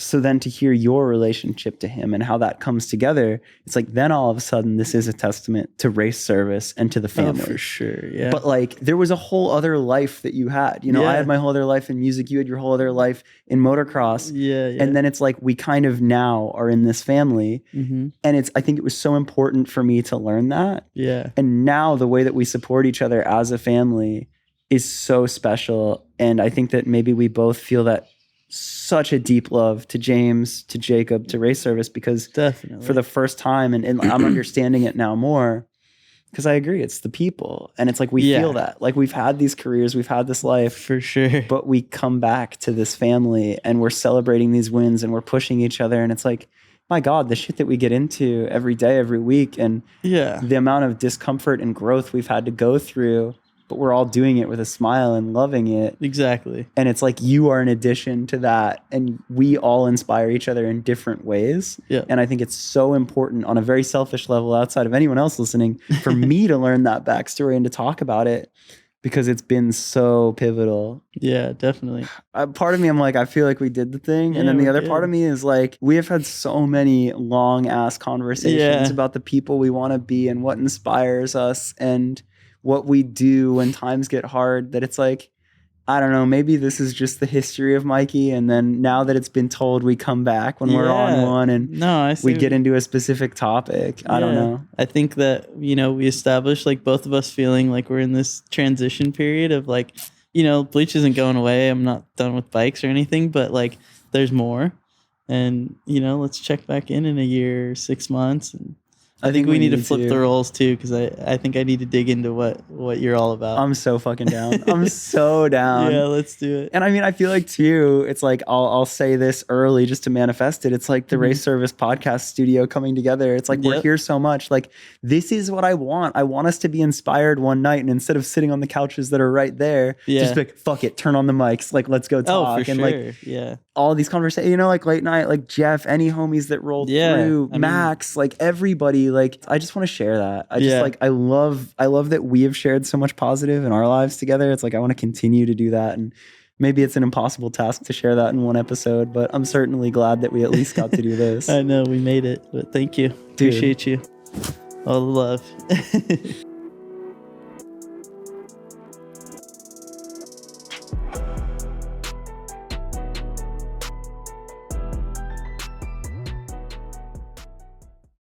So then to hear your relationship to him and how that comes together, it's like then all of a sudden this is a testament to race service and to the family. Oh, for sure, yeah. But like there was a whole other life that you had. You know, I had my whole other life in music. You had your whole other life in motocross. Yeah. And then it's like we kind of now are in this family. Mm-hmm. And I think it was so important for me to learn that. Yeah. And now the way that we support each other as a family is so special. And I think that maybe we both feel that such a deep love to James, to Jacob, to race service, because definitely for the first time, and I'm understanding it now more, because I agree, it's the people. And it's like we feel that. Like we've had these careers, we've had this life. For sure. But we come back to this family and we're celebrating these wins and we're pushing each other. And it's like, my God, the shit that we get into every day, every week, and the amount of discomfort and growth we've had to go through, but we're all doing it with a smile and loving it. Exactly. And it's like you are an addition to that, and we all inspire each other in different ways. Yeah. And I think it's so important on a very selfish level outside of anyone else listening for me to learn that backstory and to talk about it, because it's been so pivotal. Yeah, definitely. Part of me, I'm like, I feel like we did the thing. And then the other part of me is like, we have had so many long ass conversations about the people we want to be and what inspires us and what we do when times get hard, that it's like, I don't know, maybe this is just the history of Mikey. And then now that it's been told, we come back when we're on one and we get into a specific topic. I don't know. I think that, you know, we established like both of us feeling like we're in this transition period of like, you know, Bleach isn't going away. I'm not done with bikes or anything, but like there's more. And, you know, let's check back in a year, 6 months. And I think we need to flip the roles too, because I think I need to dig into what you're all about. I'm so fucking down. I'm so down. Yeah, let's do it. And I mean, I feel like too, it's like I'll say this early just to manifest it. It's like the Race Service podcast studio coming together. It's like we're here so much. Like this is what I want. I want us to be inspired one night, and instead of sitting on the couches that are right there, just be like, fuck it, turn on the mics, like let's go talk. Oh, for and sure. Like all these conversations, you know, like late night, like Jeff, any homies that rolled through, Max, like everybody. Like I just want to share that. I just like I love that we have shared so much positive in our lives together. It's like I want to continue to do that, and maybe it's an impossible task to share that in one episode, but I'm certainly glad that we at least got to do this. I know we made it, but thank you. Dude. Appreciate you. All the love.